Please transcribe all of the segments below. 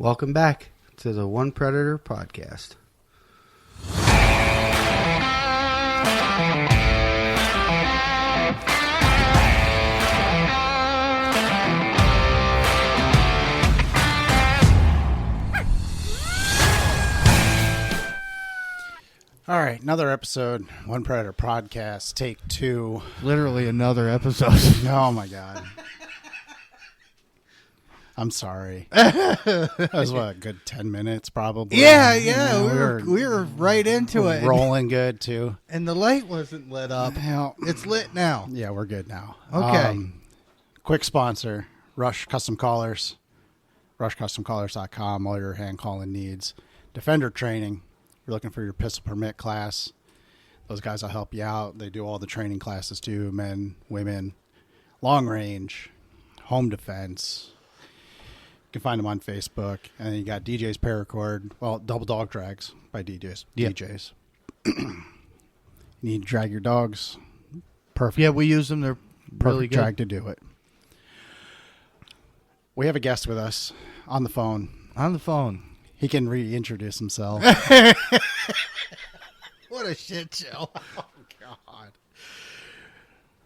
Welcome back to the One Predator podcast. All right, another episode, One Predator podcast, take 2. Literally another episode. Oh my God. I'm sorry. That was what, a good 10 minutes probably. Yeah. We were right into it. Rolling good too. And the light wasn't lit up. It's lit now. Yeah, we're good now. Okay. Quick sponsor, Rush Custom Collars, rushcustomcollars.com, all your hand calling needs. Defender training. You're looking for your pistol permit class. Those guys will help you out. They do all the training classes too, men, women, long range, home defense. You can find them on Facebook. And then you got DJ's Paracord. Well, double dog drags by DJs. Yep. DJs. You need to drag your dogs. Perfect. Yeah, we use them. They're really Perfect good. drag to do it. We have a guest with us on the phone. On the phone. He can reintroduce himself. What a shit show. Oh, God.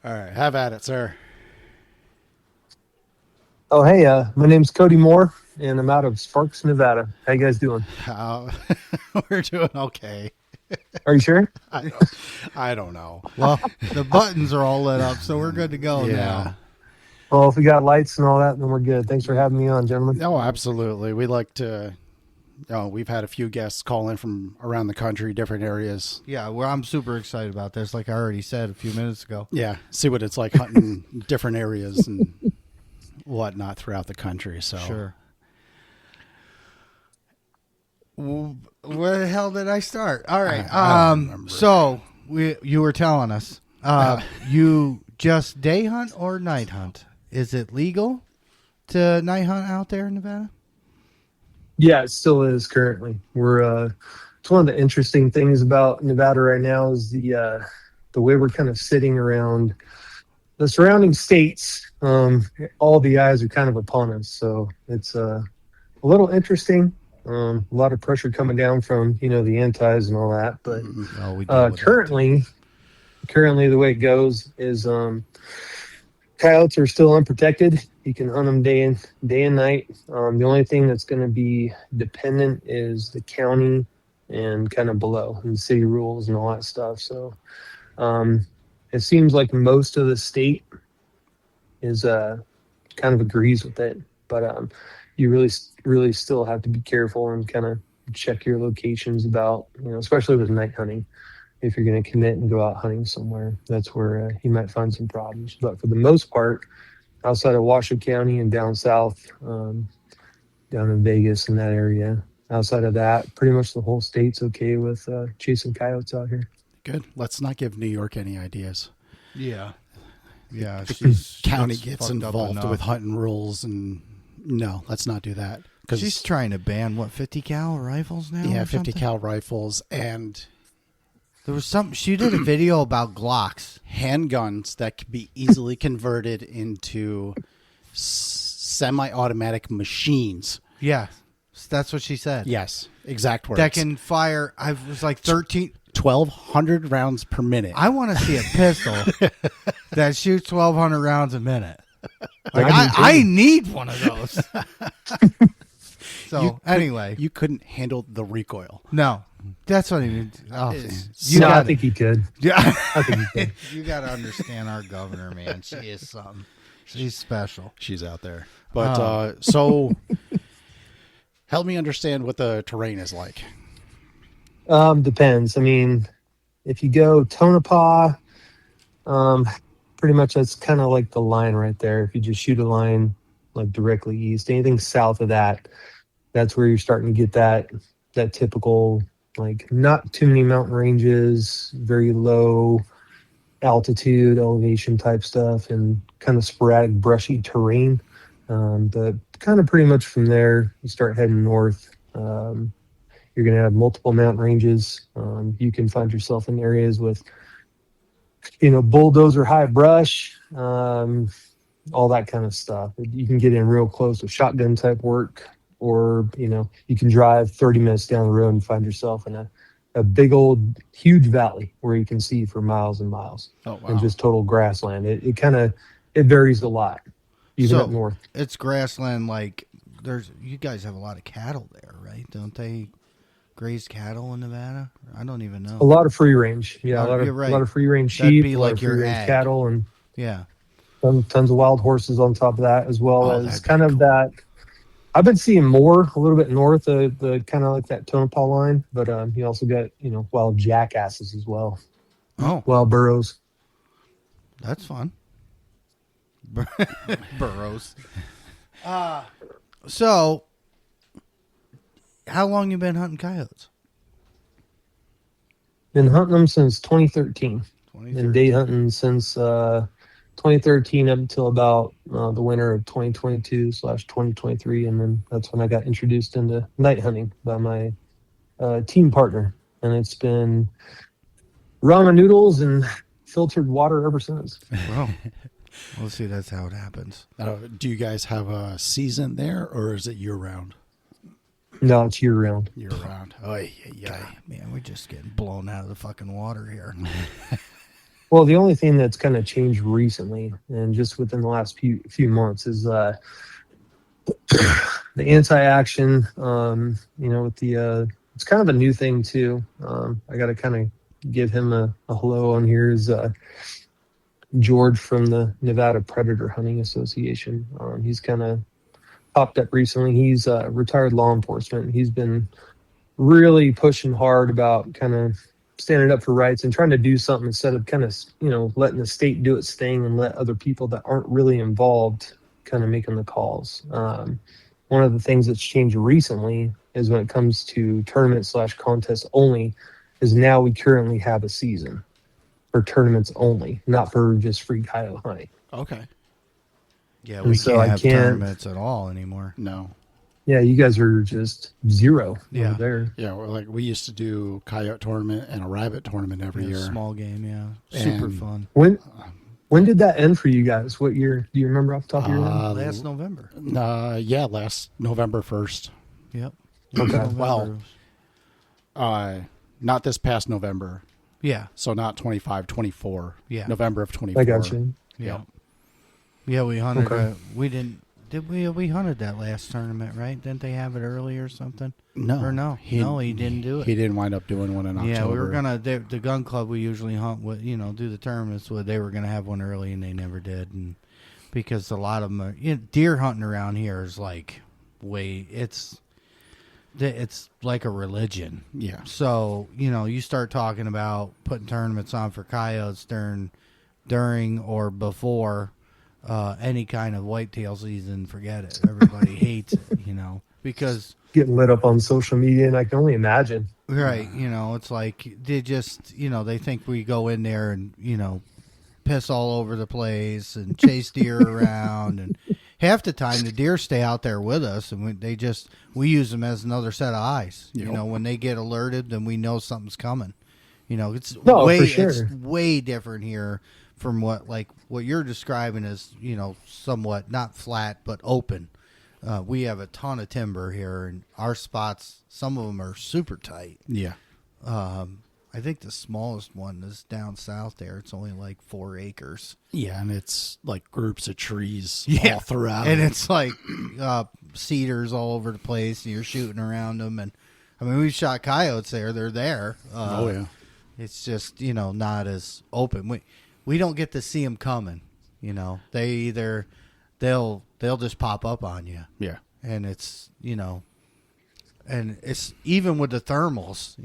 All right. Have at it, sir. Oh, hey, my name's Cody Moore, and I'm out of Sparks, Nevada. How you guys doing? We're doing okay. Are you sure? I don't know. Well, the buttons are all lit up, so we're good to go now. Well, if we got lights and all that, then we're good. Thanks for having me on, gentlemen. Oh, absolutely. We like to... we've had a few guests call in from around the country, different areas. Yeah, well, I'm super excited about this, like I already said a few minutes ago. Yeah, see what it's like hunting different areas and whatnot throughout the country. So Sure. Where the hell did I start? All right. I don't remember. So you were telling us you just day hunt or night hunt? Is it legal to night hunt out there in Nevada? Yeah, it still is currently. We're it's one of the interesting things about Nevada right now is the way we're kind of sitting around the surrounding states. All the eyes are kind of upon us, so it's a little interesting. A lot of pressure coming down from the antis and all that, but currently the way it goes is coyotes are still unprotected. You can hunt them day and night. The only thing that's going to be dependent is the county and kind of below and city rules and all that stuff. So it seems like most of the state is kind of agrees with it, but you really still have to be careful and kind of check your locations about, especially with night hunting. If you're going to commit and go out hunting somewhere, that's where you might find some problems. But for the most part, outside of Washoe County and down south, down in Vegas and that area, outside of that, pretty much the whole state's okay with chasing coyotes out here. good. Let's not give New York any ideas. Yeah. Yeah. The county gets involved with hunting rules, and no, let's not do that. She's trying to ban 50 cal rifles now. Yeah, 50 cal rifles, and there was something. She did a video about Glocks, handguns that could be easily converted into semi-automatic machines. Yeah, that's what she said. Yes, exact words. That can fire. I was like 1,200 rounds per minute. I want to see a pistol that shoots 1,200 rounds a minute. Like I need one of those. So anyway, you couldn't handle the recoil. No, that's what I mean. Oh, I think he could. Yeah, I think he could. You got to understand our governor, man. She is something. She's special. She's out there. But so, help me understand what the terrain is like. Depends. I mean, if you go Tonopah, pretty much that's kind of like the line right there. If you just shoot a line like directly east, anything south of that, that's where you're starting to get that typical, like, not too many mountain ranges, very low altitude, elevation type stuff, and kind of sporadic brushy terrain. But kind of pretty much from there, you start heading north. You're going to have multiple mountain ranges. You can find yourself in areas with, bulldozer high brush, all that kind of stuff. You can get in real close with shotgun type work, or, you can drive 30 minutes down the road and find yourself in a big old huge valley where you can see for miles and miles. Oh, wow. And just total grassland. It varies a lot, even up north. It's grassland. Like you guys have a lot of cattle there, right? Don't they graze cattle in Nevada? I don't even know. A lot of free range. Yeah, You're right. a lot of free range That'd sheep, be a lot like of free your range ag. cattle, and Yeah. tons of wild horses on top of that, as well as that'd be kind of cool. that. I've been seeing more a little bit north of the kind of like that Tonopah line, but you also got wild jackasses as well. Oh, Wild burros. that's fun. Burros. So, how long you been hunting coyotes? Been hunting them since 2013. Been day hunting since 2013 up until about the winter of 2022/2023, and then that's when I got introduced into night hunting by my team partner, and it's been ramen noodles and filtered water ever since. Well, we'll see. That's how it happens. Do you guys have a season there, or is it year round? No, it's year round. Year round. Oh, yeah. God, man, we're just getting blown out of the fucking water here. Well, the only thing that's kind of changed recently, and just within the last few months, is the anti-action. With the it's kind of a new thing too. I got to kind of give him a hello on here. Is George from the Nevada Predator Hunting Association. He's kind of popped up recently. He's retired law enforcement. He's been really pushing hard about kind of standing up for rights and trying to do something instead of kind of, letting the state do its thing and let other people that aren't really involved kind of making the calls. One of the things that's changed recently is when it comes to tournament/contest only, is now we currently have a season for tournaments only, not for just free coyote hunting. Okay. Yeah, And we so I can't have can't- tournaments at all anymore. No. Yeah, you guys are just zero Yeah. over there. Yeah, we used to do coyote tournament and a rabbit tournament every year. Small game, yeah. Super And- fun. When did that end for you guys? What year? Do you remember off the top of your head? Last November. Last November 1st. Yep. Okay. November. Well, not this past November. Yeah. So not 25, 24. Yeah. November of 24. I got you. Yeah. Yeah, we hunted. Okay. We didn't. Did we? We hunted that last tournament, right? Didn't they have it early or something? No. Or no? He didn't do it. He didn't wind up doing one in October. Yeah, we were gonna. The gun club we usually hunt with, do the tournaments with. They were gonna have one early, and they never did. And because a lot of them are, deer hunting around here is like it's like a religion. Yeah. So you start talking about putting tournaments on for coyotes during or before any kind of whitetail season. Forget it. Everybody hates it. Because. Getting lit up on social media, and I can only imagine. Right, it's like they just, they think we go in there and, piss all over the place and chase deer around, and half the time the deer stay out there with us, and we use them as another set of eyes. Yep. When they get alerted, then we know something's coming. It's for sure. It's way different here from what you're describing as, somewhat not flat but open. We have a ton of timber here, and our spots, some of them are super tight. Yeah. I think the smallest one is down south there. It's only like 4 acres. Yeah, and it's like groups of trees Yeah. all throughout. And it's like cedars all over the place, and you're shooting around them. And I mean, we've shot coyotes there. They're there. Oh, yeah. It's just, not as open. We don't get to see them coming. They either they'll just pop up on you. Yeah. And it's, and it's even with the thermals,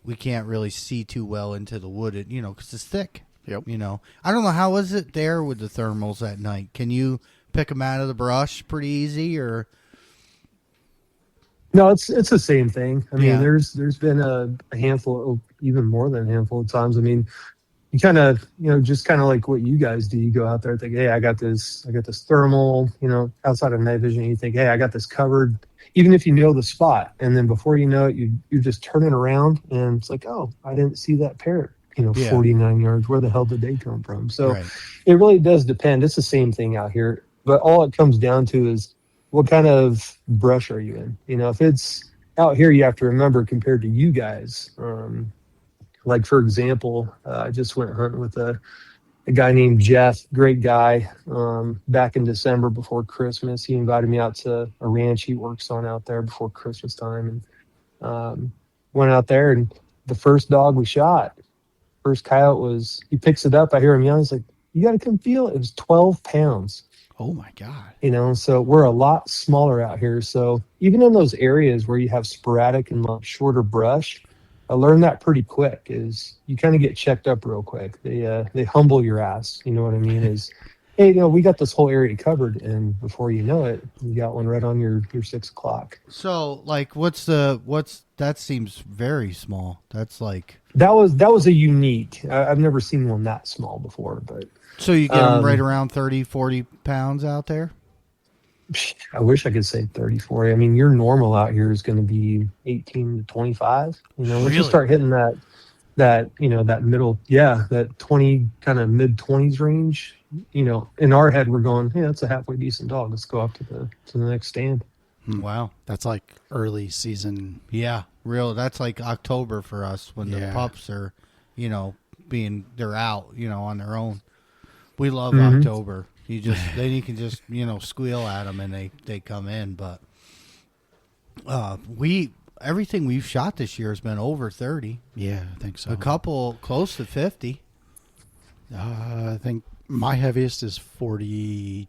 we can't really see too well into the wood, because it's thick. Yep. I don't know, how is it there with the thermals at night? Can you pick them out of the brush pretty easy, or? No, it's the same thing. I mean, Yeah. there's been a handful, even more than a handful of times. I mean, you kind of, just kind of like what you guys do. You go out there and think, hey, I got this thermal, outside of night vision. You think, hey, I got this covered, even if you know the spot. And then before you know it, you're just turning around, and it's like, oh, I didn't see that parrot, Yeah. 49 yards. Where the hell did they come from? So Right. it really does depend. It's the same thing out here. But all it comes down to is what kind of brush are you in? You know, if it's out here, you have to remember compared to you guys. Like for example, I just went hunting with a guy named Jeff, great guy. Back in December before Christmas, he invited me out to a ranch he works on out there before Christmas time, and went out there. And the first dog we shot, first coyote he picks it up. I hear him yelling. He's like, "You got to come feel it." It was 12 pounds. Oh my God. You know, so we're a lot smaller out here. So even in those areas where you have sporadic and shorter brush, I learned that pretty quick. Is you kind of get checked up real quick. They humble your ass. You know what I mean? Is, hey, we got this whole area covered, and before you know it, you got one right on your 6 o'clock. So, like, that seems very small. That's like that was a unique. I've never seen one that small before, but so you get them right around 30, 40 pounds out there. I wish I could say 30, 40. I mean, your normal out here is going to be 18 to 25. You know, once you start hitting that that middle, that 20 kind of mid 20s range. You know, in our head, we're going, hey, that's a halfway decent dog. Let's go up to the next stand. Wow, that's like early season. Yeah, that's like October for us when the pups are, they're out, on their own. We love October. You can just squeal at them and they come in. But everything we've shot this year has been over 30. Yeah, I think so. A couple close to 50. I think my heaviest is 42.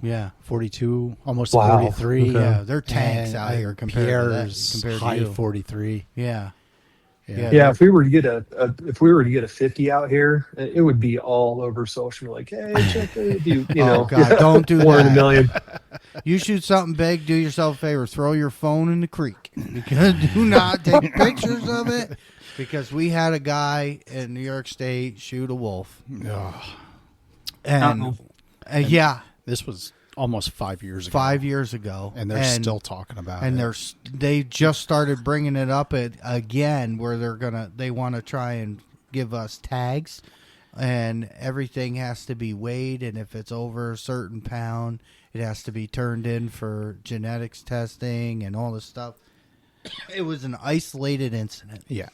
Yeah, 42, almost 43. Okay. Yeah, they're tanks out here compared Pierre's to high you. 43. Yeah. Yeah, if we were to get a 50 out here, it would be all over social. Like, hey, check it, Oh God, don't do one in a that. million. You shoot something big, do yourself a favor, throw your phone in the creek. Because do not take pictures of it. Because we had a guy in New York State shoot a wolf. And this was almost 5 years ago. 5 years ago, and they're still talking about it. And they just started bringing it up again, where they want to try and give us tags, and everything has to be weighed, and if it's over a certain pound, it has to be turned in for genetics testing and all this stuff. It was an isolated incident. Yeah.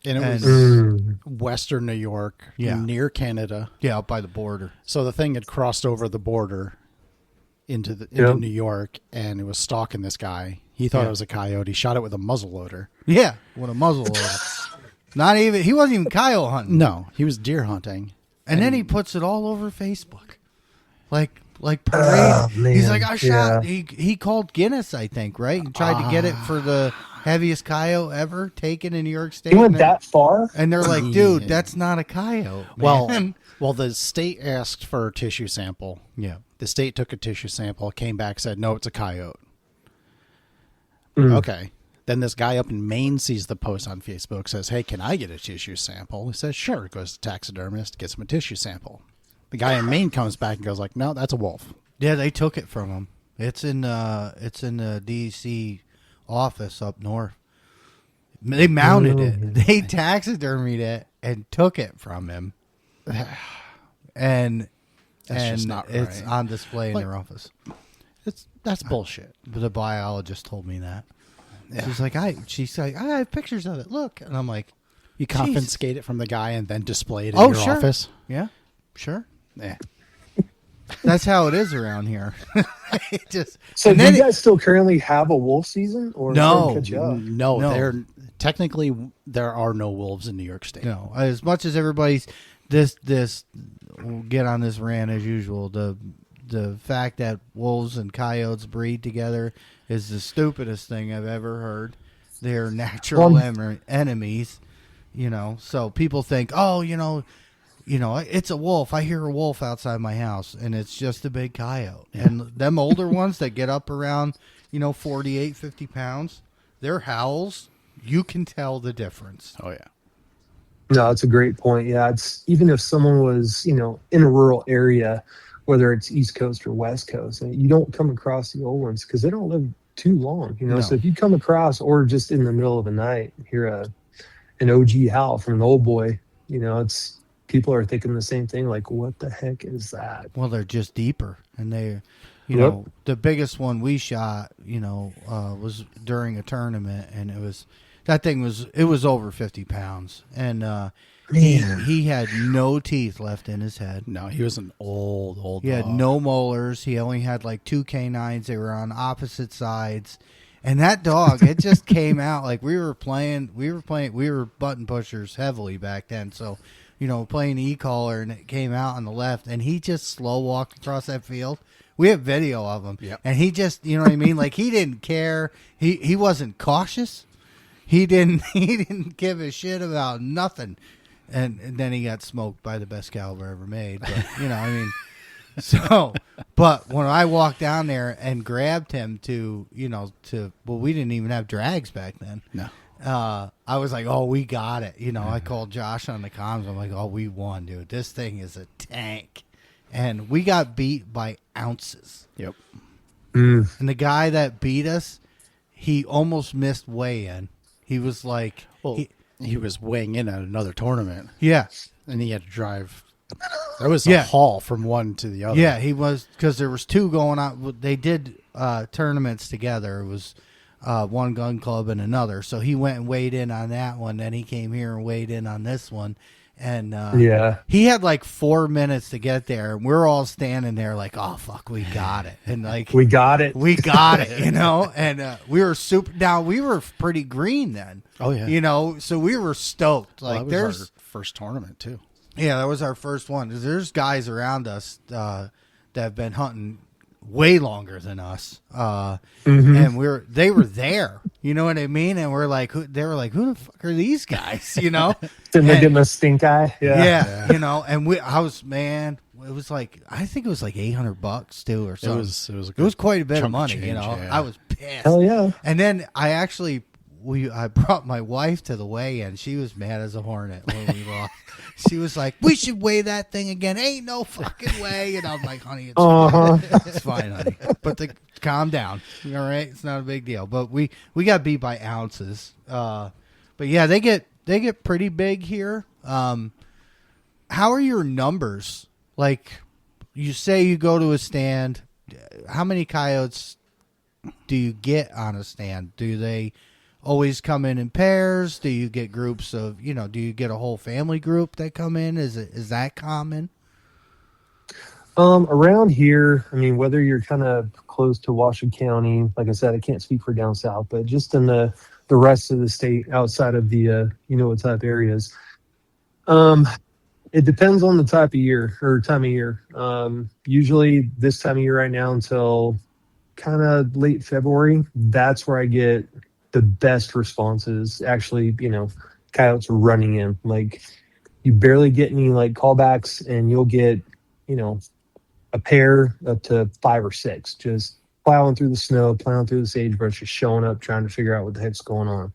And it was Western New York, near Canada. Yeah, up by the border. So the thing had crossed over the border into New York, and it was stalking this guy. He thought it was a coyote. He shot it with a muzzle loader. Yeah, with a muzzle loader. He wasn't even coyote hunting. No, he was deer hunting. And then he puts it all over Facebook. Like parade. Oh, He's like, I shot. He called Guinness, I think, right? He tried to get it for the heaviest coyote ever taken in New York State. He went that far? And they're like, dude, that's not a coyote. Man. Well, the state asked for a tissue sample. Yeah. The state took a tissue sample, came back, said, no, it's a coyote. Okay. Then this guy up in Maine sees the post on Facebook, says, hey, can I get a tissue sample? He says, sure. Goes to taxidermist, gets him a tissue sample. The guy in Maine comes back and goes like, no, that's a wolf. Yeah, they took it from him. It's in the D.C. office up north. They mounted it. They taxidermied it and took it from him. And That's just not it's right. on display in their office. That's bullshit. But the biologist told me that. Yeah. She's like, I have pictures of it. Look. And I'm like, You confiscate it from the guy and then display it in your sure. office? Yeah, sure. Yeah. That's how it is around here. So do you guys still currently have a wolf season? Or No. No. Technically, there are no wolves in New York State. No, as much as everybody's this we'll get on this rant as usual. The fact that wolves and coyotes breed together is the stupidest thing I've ever heard. They're natural enemies, So people think, it's a wolf. I hear a wolf outside my house, and it's just a big coyote. Yeah. And them older ones that get up around, 48, 50 pounds, their howls, you can tell the difference. Oh, yeah. No, it's a great point. Yeah, it's even if someone was, in a rural area, whether it's East Coast or West Coast, and you don't come across the old ones because they don't live too long, No. So if you come across, or just in the middle of the night, hear an OG howl from an old boy, it's people are thinking the same thing. Like, what the heck is that? Well, they're just deeper, and You Yep. know, the biggest one we shot, was during a tournament, and it was over 50 pounds, and he had no teeth left in his head. No, he was an old He had dog. no molars. He only had like 2 canines. They were on opposite sides. And that dog, it just came out like we were button pushers heavily back then. So, playing e-collar, and it came out on the left, and he just slow walked across that field. We have video of him. Yep. And he just, you know what I mean? Like, he didn't care. He wasn't cautious. He didn't give a shit about nothing. And then he got smoked by the best caliber ever made. But, but when I walked down there and grabbed him we didn't even have drags back then. No. I was like, oh, we got it. I called Josh on the comms. I'm like, oh, we won, dude. This thing is a tank. And we got beat by ounces. Yep. And the guy that beat us, he almost missed weigh-in. He was like... He was weighing in at another tournament. Yeah. And he had to drive. There was a haul from one to the other. Yeah, he was, because there was 2 going on. They did tournaments together. It was one gun club and another. So he went and weighed in on that one. Then he came here and weighed in on this one. And he had like 4 minutes to get there. And we're all standing there like, oh, fuck, we got it. And like, We got it. And we were super. Now, we were pretty green then. Oh, yeah. So we were stoked. Like, that was our first tournament, too. Yeah, that was our first one. There's guys around us that have been hunting way longer than us, and they were there. You know what I mean? And they were like, who the fuck are these guys? Didn't they give him a stink eye? Yeah. And it was like, I think it was like $800 too, or something. It was quite a bit of chunk money. change, yeah. I was pissed. Hell yeah. And then I brought my wife to the weigh-in. She was mad as a hornet when we lost. She was like, we should weigh that thing again. Ain't no fucking way. And I'm like, honey, it's fine. It's fine, honey. But calm down. All right? It's not a big deal. But we got beat by ounces. But yeah, they get pretty big here. How are your numbers? Like, you say you go to a stand. How many coyotes do you get on a stand? Do they always come in pairs? Do you get groups of, do you get a whole family group that come in? Is that common? Around here, I mean, whether you're kind of close to Washoe County, like I said, I can't speak for down south, but just in the rest of the state outside of the, what type areas, it depends on the time of year. Usually this time of year right now until kind of late February, that's where I get the best responses. Actually, coyotes are running in. Like, you barely get any like callbacks, and you'll get, a pair up to 5 or 6 just plowing through the snow, plowing through the sagebrush, just showing up, trying to figure out what the heck's going on.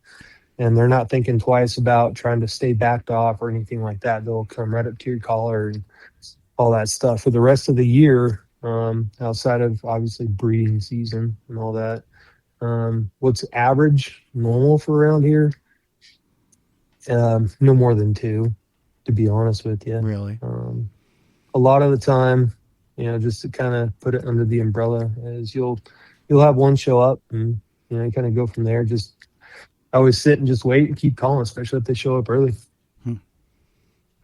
And they're not thinking twice about trying to stay backed off or anything like that. They'll come right up to your collar and all that stuff. For the rest of the year, outside of obviously breeding season and all that, what's average normal for around here? No more than 2, to be honest with you. Really? A lot of the time, just to kind of put it under the umbrella, is you'll have one show up, and you kind of go from there. Just always sit and just wait and keep calling, especially if they show up early.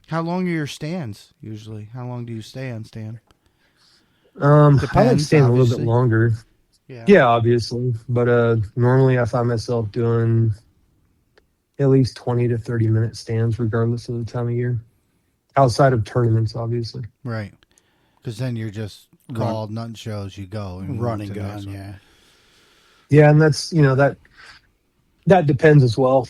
How long are your stands usually? How long do you stay on stand? I like Depends, staying a little obviously. bit longer. Yeah, obviously. But normally I find myself doing at least 20 to 30-minute stands, regardless of the time of year. Outside of tournaments, obviously. Right. Because then you're just called, nothing shows, you go. And Run and to the gun, next one. yeah. Yeah, and that's, that depends as well.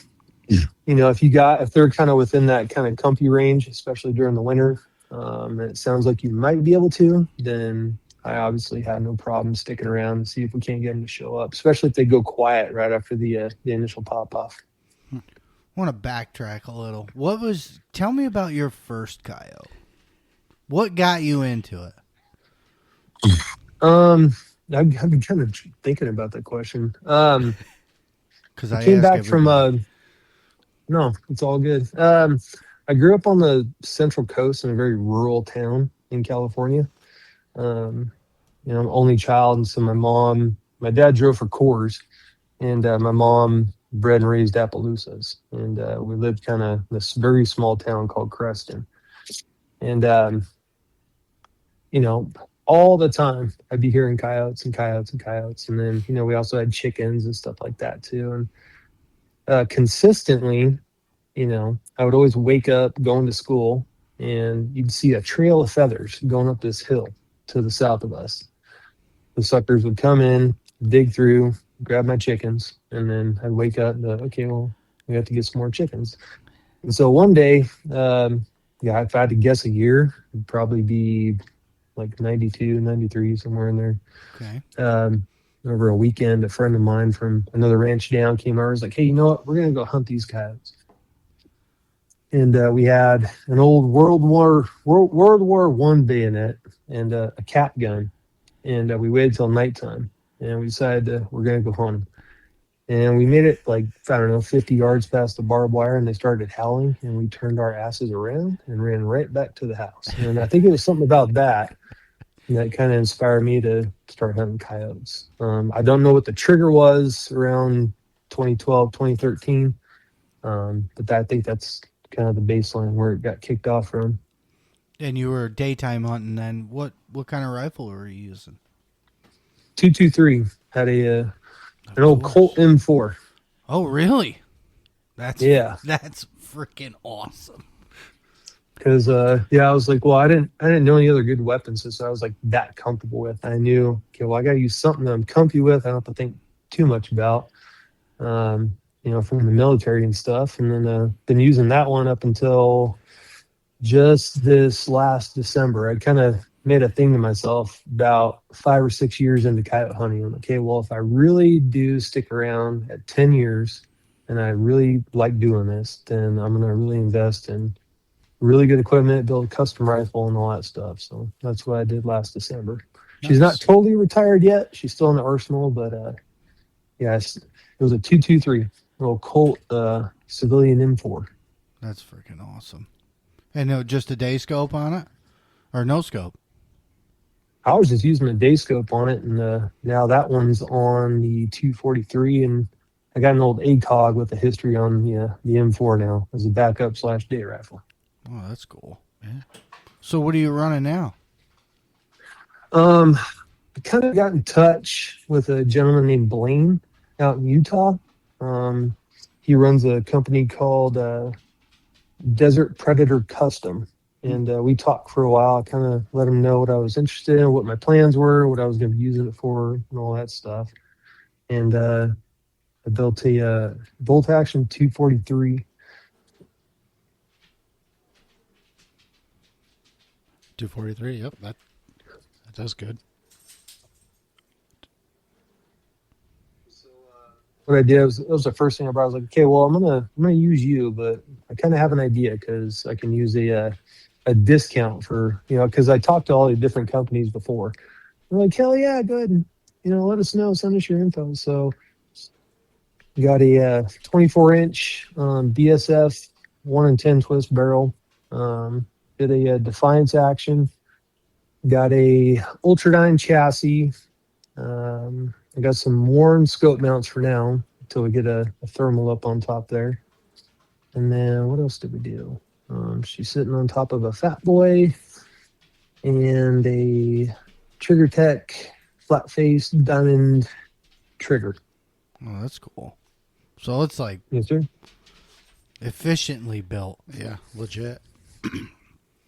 If they're kind of within that kind of comfy range, especially during the winter, and it sounds like you might be able to, then I obviously have no problem sticking around and see if we can't get them to show up, especially if they go quiet right after the initial pop-off. I want to backtrack a little. Tell me about your first coyote. What got you into it? I've been kind of thinking about that question. Because I came back from no, it's all good. I grew up on the Central Coast in a very rural town in California. I'm only child, and so my dad drove for Coors, and my mom bred and raised Appaloosas, and we lived kind of in this very small town called Creston, and you know, all the time I'd be hearing coyotes and coyotes and coyotes, and then we also had chickens and stuff like that too, and consistently, I would always wake up going to school, and you'd see a trail of feathers going up this hill to the south of us. The suckers would come in, dig through, grab my chickens, and then I'd wake up and okay, well, we have to get some more chickens. And so one day, if I had to guess a year, it'd probably be like 92, 93, somewhere in there. Okay. Over a weekend, a friend of mine from another ranch down came over. Was like, "Hey, you know what? We're gonna go hunt these coyotes." And we had an old World War One bayonet and a cat gun, and we waited till nighttime, and we decided we're gonna go hunt them. And we made it like, I don't know, 50 yards past the barbed wire, and they started howling, and we turned our asses around and ran right back to the house. And I think it was something about that kind of inspired me to start hunting coyotes. I don't know what the trigger was around 2012, 2013, but I think that's kind of the baseline where it got kicked off from. And you were daytime hunting then. What kind of rifle were you using? 223. Had an old Colt M4. Oh, really? That's freaking awesome. Because I was like, well, I didn't know any other good weapons, so I was like that comfortable with. I knew, okay, well, I got to use something that I'm comfy with. I don't have to think too much about, from the military and stuff. And then been using that one up until just this last December. I kind of made a thing to myself about 5 or 6 years into coyote hunting. I'm like, okay, well, if I really do stick around at 10 years and I really like doing this, then I'm going to really invest in really good equipment, build a custom rifle and all that stuff. So that's what I did last December. Nice. She's not totally retired yet. She's still in the arsenal, but it was a 223, little Colt civilian M4. That's freaking awesome. And just a day scope on it, or no scope? I was just using a day scope on it, and now that one's on the 243, and I got an old ACOG with a history on the M4 now as a backup / day rifle. Oh, that's cool. Yeah. So what are you running now? I kind of got in touch with a gentleman named Blaine out in Utah. He runs a company called Desert Predator Custom. And we talked for a while. I kind of let him know what I was interested in, what my plans were, what I was going to be using it for, and all that stuff. And I built a bolt action 243. 243, yep, that does good. So what I did was the first thing I brought. I was like, okay, well, I'm gonna use you, but I kind of have an idea because I can use a discount for because I talked to all the different companies before. I'm like, hell yeah, go ahead and let us know, send us your info. So got a 24-inch BSF 1-in-10 twist barrel. Did a Defiance action. Got a Ultradyne chassis. I got some worn scope mounts for now until we get a thermal up on top there. And then what else did we do? She's sitting on top of a Fat Boy and a Trigger Tech flat face diamond trigger. Oh, that's cool. So it's like yes, sir. Efficiently built. Yeah, legit.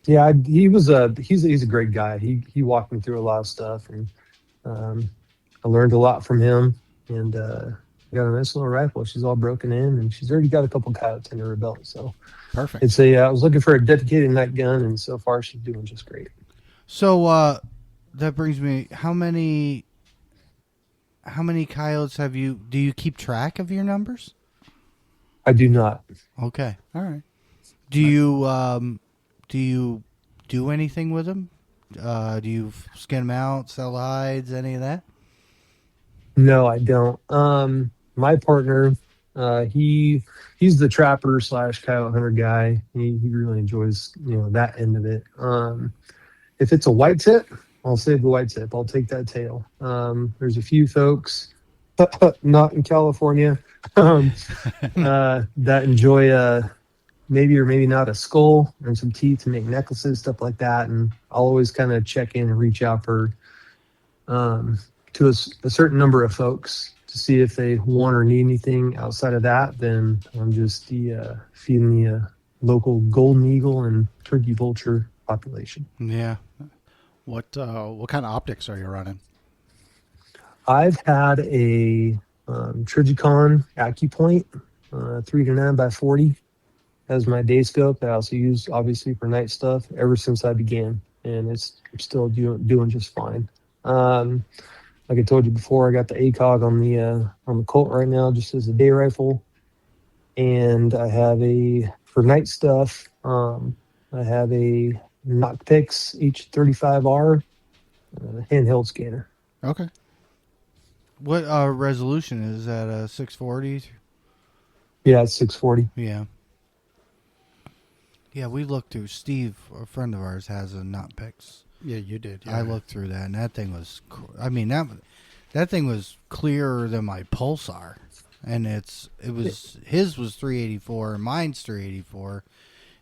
Yeah, he's a great guy. He walked me through a lot of stuff, and I learned a lot from him. And got a nice little rifle. She's all broken in, and she's already got a couple coyotes under her belt. So perfect. I was looking for a dedicated night gun, and so far she's doing just great. So that brings me. How many coyotes have you? Do you keep track of your numbers? I do not. Okay, all right. Do you do anything with them? Do you skin them out, sell hides, any of that? No, I don't. My partner, he's the trapper / coyote hunter guy. He really enjoys that end of it. If it's a white tip, I'll save the white tip. I'll take that tail. There's a few folks, not in California, that enjoy maybe or maybe not a skull and some teeth to make necklaces, stuff like that. And I'll always kind of check in and reach out for to a certain number of folks to see if they want or need anything outside of that. Then I'm just feeding the local golden eagle and turkey vulture population. Yeah. What kind of optics are you running? I've had a Trigicon AccuPoint 3-9x40 as my day scope that I also use obviously for night stuff ever since I began, and it's still doing just fine. Like I told you before, I got the ACOG on the Colt right now just as a day rifle, and I have for night stuff. I have a Knockpix H35R handheld scanner. Okay. What resolution is that? 640? Yeah, it's 640. Yeah. Yeah, we looked through. Steve, a friend of ours, has a Knockpix. Yeah, you did. Yeah. I looked through that, and that thing was. That thing was clearer than my Pulsar, and his was 384, and mine's 384,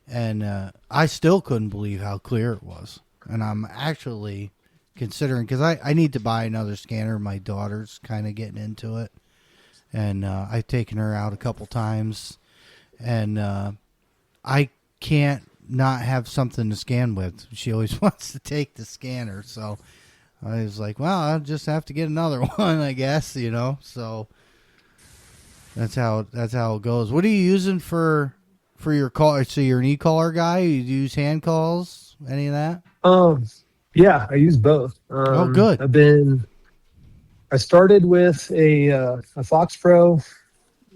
and I still couldn't believe how clear it was. And I'm actually considering, because I need to buy another scanner. My daughter's kind of getting into it, and I've taken her out a couple times, and I can't not have something to scan with. She always wants to take the scanner, so I was like, well, I'll just have to get another one, I guess, so that's how it goes. What are you using for your call? So you're an e-caller guy? You use hand calls? Any of that? Yeah, I use both. Oh, good. I started with a Fox Pro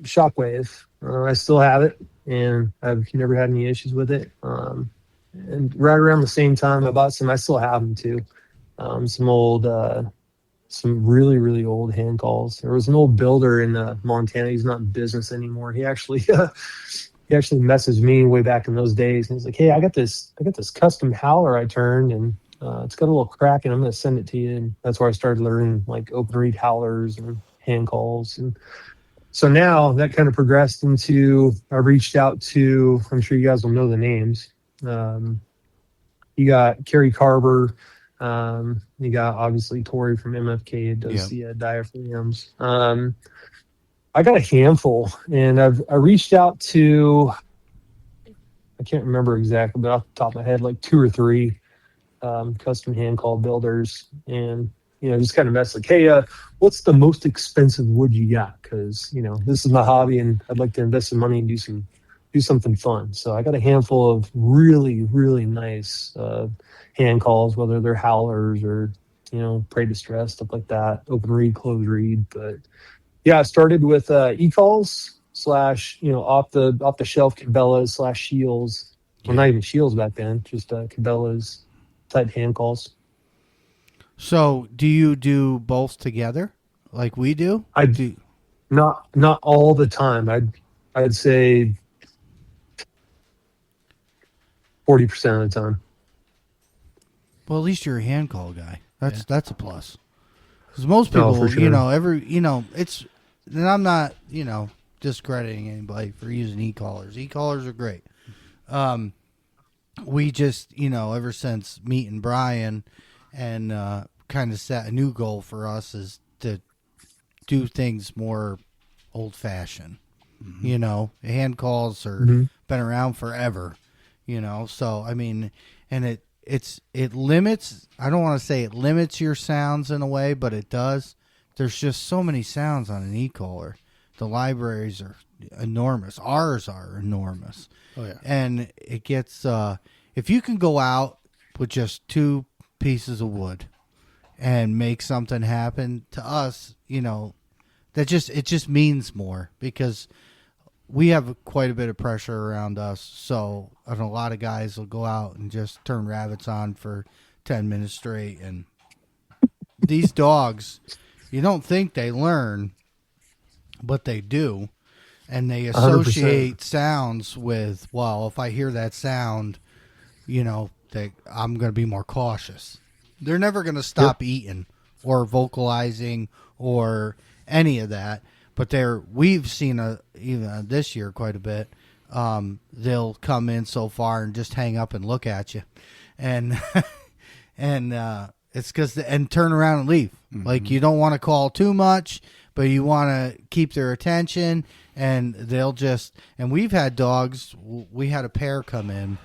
Shockwave. I still have it, and I've never had any issues with it. And right around the same time, I bought some. I still have them too. Some really, really old hand calls. There was an old builder in Montana. He's not in business anymore. He actually messaged me way back in those days, and he's like, "Hey, I got this custom howler I turned, and it's got a little crack, and I'm going to send it to you." And that's where I started learning like open reed howlers and hand calls. And so now that kind of progressed into, I reached out to, I'm sure you guys will know the names. You got Kerry Carver. You got obviously Tori from MFK does the diaphragms. I got a handful, and I reached out to, I can't remember exactly, but off the top of my head, like 2 or 3 custom hand call builders, and just kind of mess like, hey, what's the most expensive wood you got? Because this is my hobby, and I'd like to invest some money and do something fun. So I got a handful of really, really nice hand calls, whether they're howlers or prey distress, stuff like that, open reed, closed reed. But yeah, I started with e-calls / off the shelf Cabela's / Shields. Well, not even Shields back then, just Cabela's type hand calls. So do you do both together like we do? Not all the time. I'd say 40% of the time. Well, at least you're a hand call guy. That's a plus. Because most people, for sure. it's, and I'm not, discrediting anybody for using e-callers. E-callers are great. We just, ever since meeting Brian and kind of set a new goal for us is to do things more old-fashioned. Mm-hmm. Hand calls are been around forever. So I mean, and it limits. I don't want to say it limits your sounds in a way, but it does. There's just so many sounds on an e-caller. The libraries are enormous. Ours are enormous. Oh yeah. And it gets if you can go out with just 2 pieces of wood and make something happen to us, it just means more because we have quite a bit of pressure around us. So a lot of guys will go out and just turn rabbits on for 10 minutes straight. And these dogs, you don't think they learn, but they do. And they associate 100%. Sounds with, well, if I hear that sound, that I'm going to be more cautious. They're never going to stop eating or vocalizing or any of that. But we've seen even this year quite a bit. They'll come in so far and just hang up and look at you, and it's because and turn around and leave. Mm-hmm. Like you don't want to call too much, but you want to keep their attention, and they'll just. And we've had dogs. We had a pair come in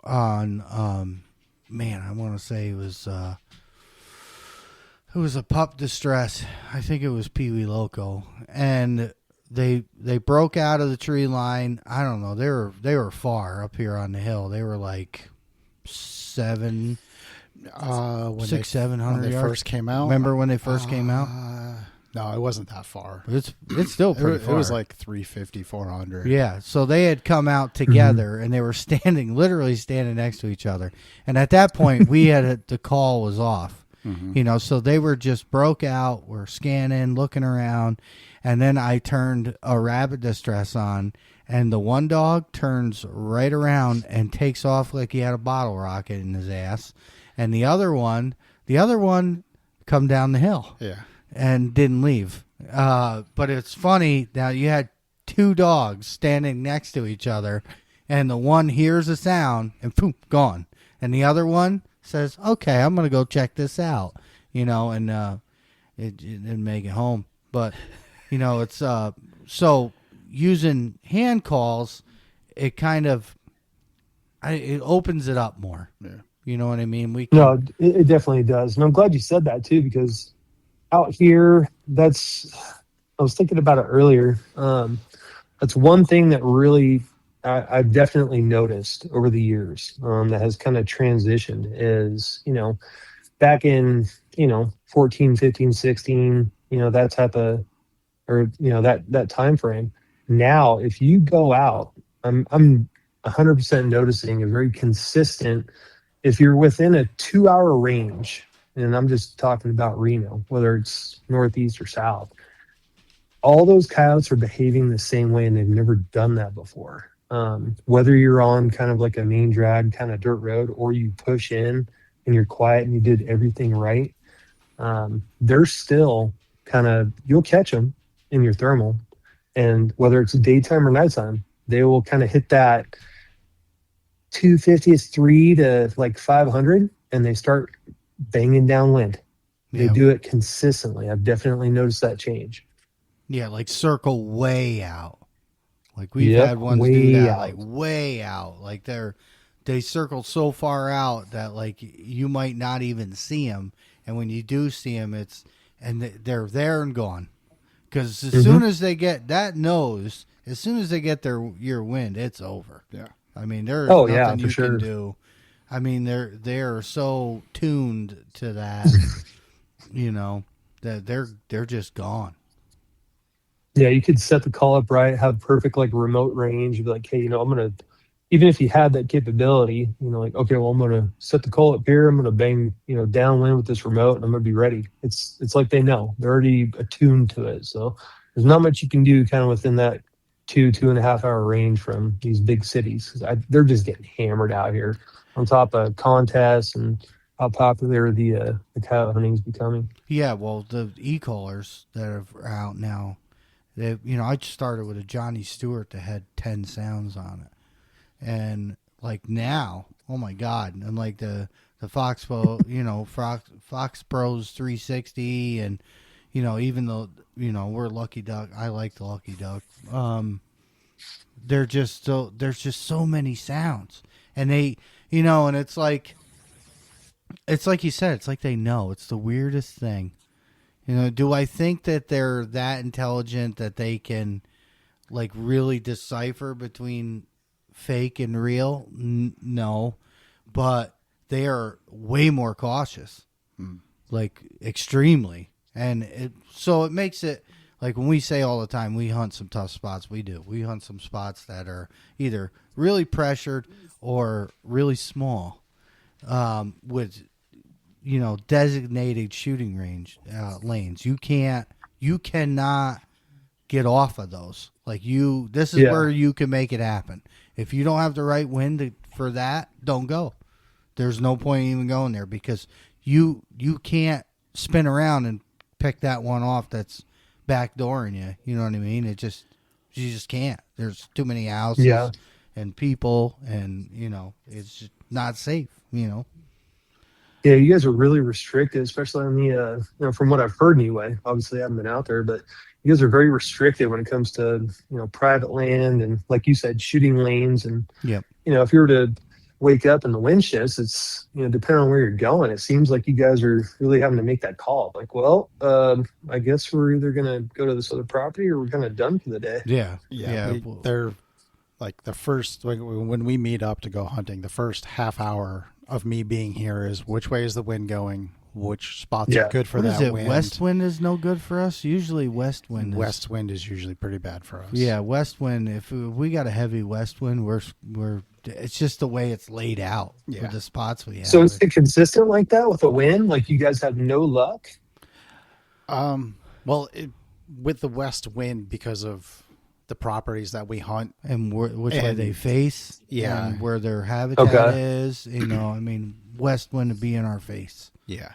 on. I want to say it was a pup distress. I think it was Pee Wee Loco, and they broke out of the tree line. I don't know. They were far up here on the hill. They were like 700 when they yards. First came out. Remember when they first came out? No, it wasn't that far. It's still pretty far. It was like 350, 400. Yeah, so they had come out together, and they were literally standing next to each other. And at that point, the call was off. Mm-hmm. So they were just broke out. We're scanning, looking around, and then I turned a rabbit distress on, and the one dog turns right around and takes off like he had a bottle rocket in his ass, and the other one come down the hill. Yeah. And didn't leave. But it's funny, now you had two dogs standing next to each other, and the one hears a sound, and boom, gone. And the other one says, okay, I'm going to go check this out, and it didn't make it home. But, it's so using hand calls, it kind of, it opens it up more. Yeah. You know what I mean? No, it definitely does. And I'm glad you said that, too, because out here, I was thinking about it earlier. That's one thing that really I've definitely noticed over the years that has kind of transitioned is, back in, 14, 15, 16, that type of, or, that time frame. Now, if you go out, I'm 100% noticing a very consistent, if you're within a 2-hour range, and I'm just talking about Reno, whether it's northeast or south, all those coyotes are behaving the same way, and they've never done that before. Whether you're on kind of like a main drag kind of dirt road, or you push in and you're quiet and you did everything right, they're still kind of, you'll catch them in your thermal, and whether it's daytime or nighttime, they will kind of hit that 250th 3 to like 500, and they start banging downwind. They do it consistently. I've definitely noticed that change. Yeah, like circle way out. Like we've had ones do that, out. Like way out. Like they circle so far out that like you might not even see them, and when you do see them, they're there and gone. Because as soon as they get that nose, as soon as they get your wind, it's over. Yeah, I mean there's nothing you can do. I mean, they're so tuned to that, that they're just gone. Yeah, you could set the call up right, have perfect like remote range. You'd be like, hey, I'm gonna, even if you had that capability, like, okay, well, I'm gonna set the call up here. I'm gonna bang, downwind with this remote, and I'm gonna be ready. It's like they know, they're already attuned to it. So there's not much you can do kind of within that 2.5 hour range from these big cities, because they're just getting hammered out here. On top of contests and how popular the coyote hunting is becoming. Yeah, well, the e-callers that are out now, I started with a Johnny Stewart that had 10 sounds on it, and like now, oh my God, and like the Foxbow, Fox Pros 360, and even though we're Lucky Duck, I like the Lucky Duck. There's just so many sounds, and they. And it's like you said, it's like they know. It's the weirdest thing. Do I think that they're that intelligent that they can, like, really decipher between fake and real? No. But they are way more cautious. Like, extremely. And so it makes it, like, when we say all the time, we hunt some tough spots, we do. We hunt some spots that are either really pressured or really small, with designated shooting range lanes. You cannot get off of those. Like this is where you can make it happen. If you don't have the right wind for that, don't go. There's no point in even going there, because you can't spin around and pick that one off that's backdooring you. You know what I mean? You just can't. There's too many houses Yeah. and people, and it's just not safe. Yeah, you guys are really restricted, especially on the, from what I've heard anyway. Obviously, I haven't been out there, but you guys are very restricted when it comes to, private land and, like you said, shooting lanes. And, Yep. if you were to wake up and the wind shifts, it's, depending on where you're going, it seems like you guys are really having to make that call. Like, well, I guess we're either going to go to this other property or we're kind of done for the day. Yeah. They're like the first, when we meet up to go hunting, the first half hour of me being here is which way is the wind going, which spots are good for What that is it? wind. West wind is no good for us. Usually west wind. West wind is usually pretty bad for us. Yeah, west wind. If we got a heavy west wind, we're it's just the way it's laid out for the spots we have. So is it consistent like that with the wind? Like you guys have no luck? Well, with the west wind, because of the properties that we hunt and which way they face, and where their habitat is, I mean, west wind would be in our face. Yeah.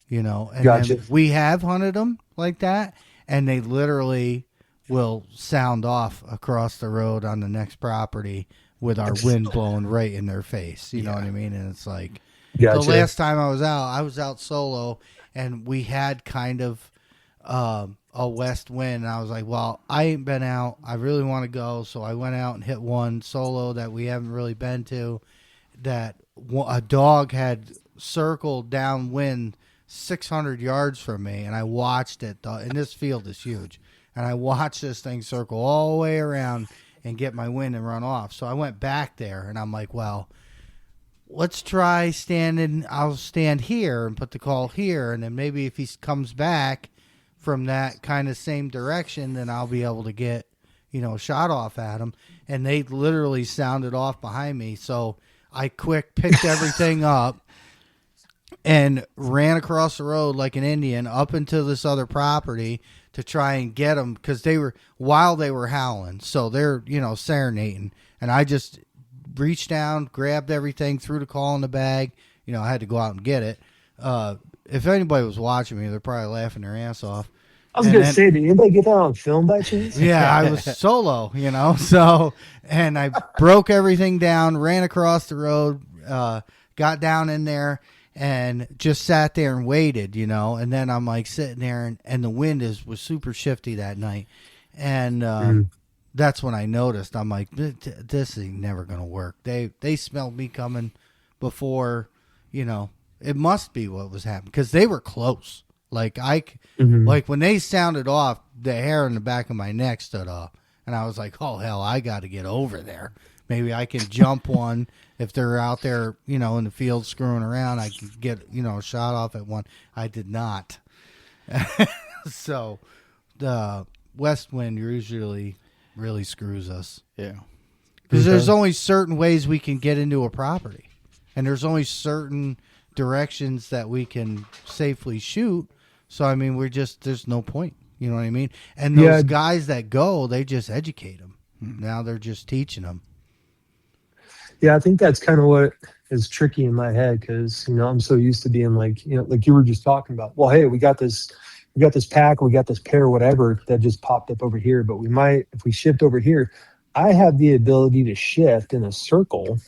And Gotcha. then we have hunted them like that, and they literally will sound off across the road on the next property with our wind blowing right in their face. You know what I mean? And it's like, Gotcha. the last time I was out solo, and we had kind of a west wind, and I was like, well, I ain't been out, I really want to go. So I went out and hit one solo that we haven't really been to, that a dog had circled downwind 600 yards from me, and I watched it, and this field is huge, and I watched this thing circle all the way around and get my wind and run off. So I went back there, and I'm like, well, let's try standing. I'll stand here and put the call here, and then maybe if he comes back from that kind of same direction, then I'll be able to get, a shot off at him. And they literally sounded off behind me. So I picked everything up and ran across the road like an Indian up into this other property to try and get them, because while they were howling. So they're, serenading. And I just reached down, grabbed everything, threw the call in the bag. I had to go out and get it. If anybody was watching me, they're probably laughing their ass off. I was going to say, did anybody get that on film by chance? Yeah, I was solo, so, and I broke everything down, ran across the road, got down in there, and just sat there and waited, and then I'm like sitting there, and the wind was super shifty that night. And that's when I noticed, I'm like, this ain't never going to work. They smelled me coming before, it must be what was happening, because they were close. Like like when they sounded off, the hair in the back of my neck stood up, and I was like, oh hell, I got to get over there. Maybe I can jump one if they're out there, in the field screwing around. I could get, a shot off at one. I did not. So the west wind usually really screws us. Yeah. Because there's only certain ways we can get into a property, and there's only certain directions that we can safely shoot. So, I mean, there's no point. You know what I mean? And those guys that go, they just educate them. Now they're just teaching them. Yeah, I think that's kind of what is tricky in my head, because, I'm so used to being like, like you were just talking about, well, hey, we got this pack, we got this pair, whatever, that just popped up over here. But we might, if we shift over here, I have the ability to shift in a circle,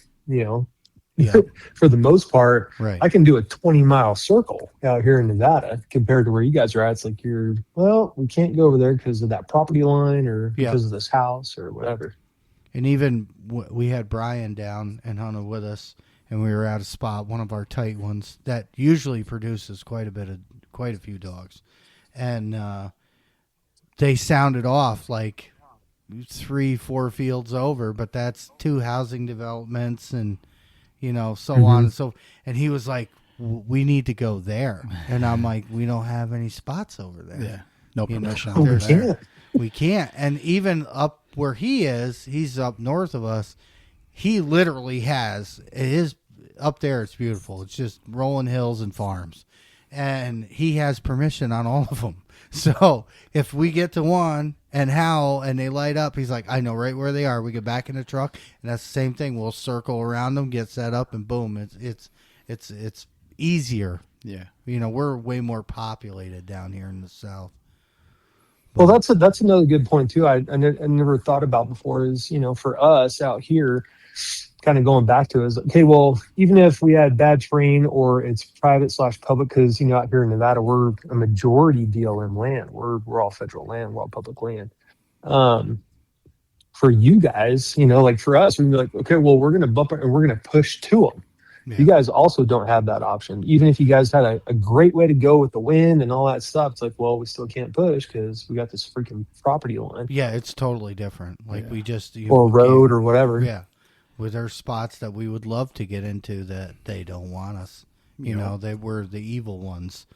for the most part. Right. I can do a 20-mile circle out here in Nevada compared to where you guys are at. It's like we can't go over there because of that property line or because of this house or whatever. And even we had Brian down and hunted with us, and we were at a spot, one of our tight ones that usually produces quite a few dogs, and they sounded off like 3-4 fields over, but that's 2 housing developments and so on and so. And he was like, "We need to go there," and I'm like, "We don't have any spots over there. Yeah, no permission. We can't." And even up where he is, he's up north of us. He literally has up there. It's beautiful. It's just rolling hills and farms, and he has permission on all of them. So if we get to one and howl and they light up, he's like, I know right where they are. We get back in the truck, and that's the same thing. We'll circle around them, get set up, and boom, it's easier Yeah. We're way more populated down here in the South. Well, that's another good point too. I never thought about before is, for us out here, kind of going back to is, okay, well, even if we had bad terrain or it's private/public, because, out here in Nevada, we're a majority BLM land. We're all federal land, we're all public land. For you guys, like for us, we'd be like, okay, well, we're going to bump it and we're going to push to them. Yeah. You guys also don't have that option. Even if you guys had a great way to go with the wind and all that stuff, it's like, well, we still can't push because we got this freaking property line. Yeah, it's totally different. Like we just or road or whatever. Yeah, with their spots that we would love to get into that they don't want us. They were the evil ones.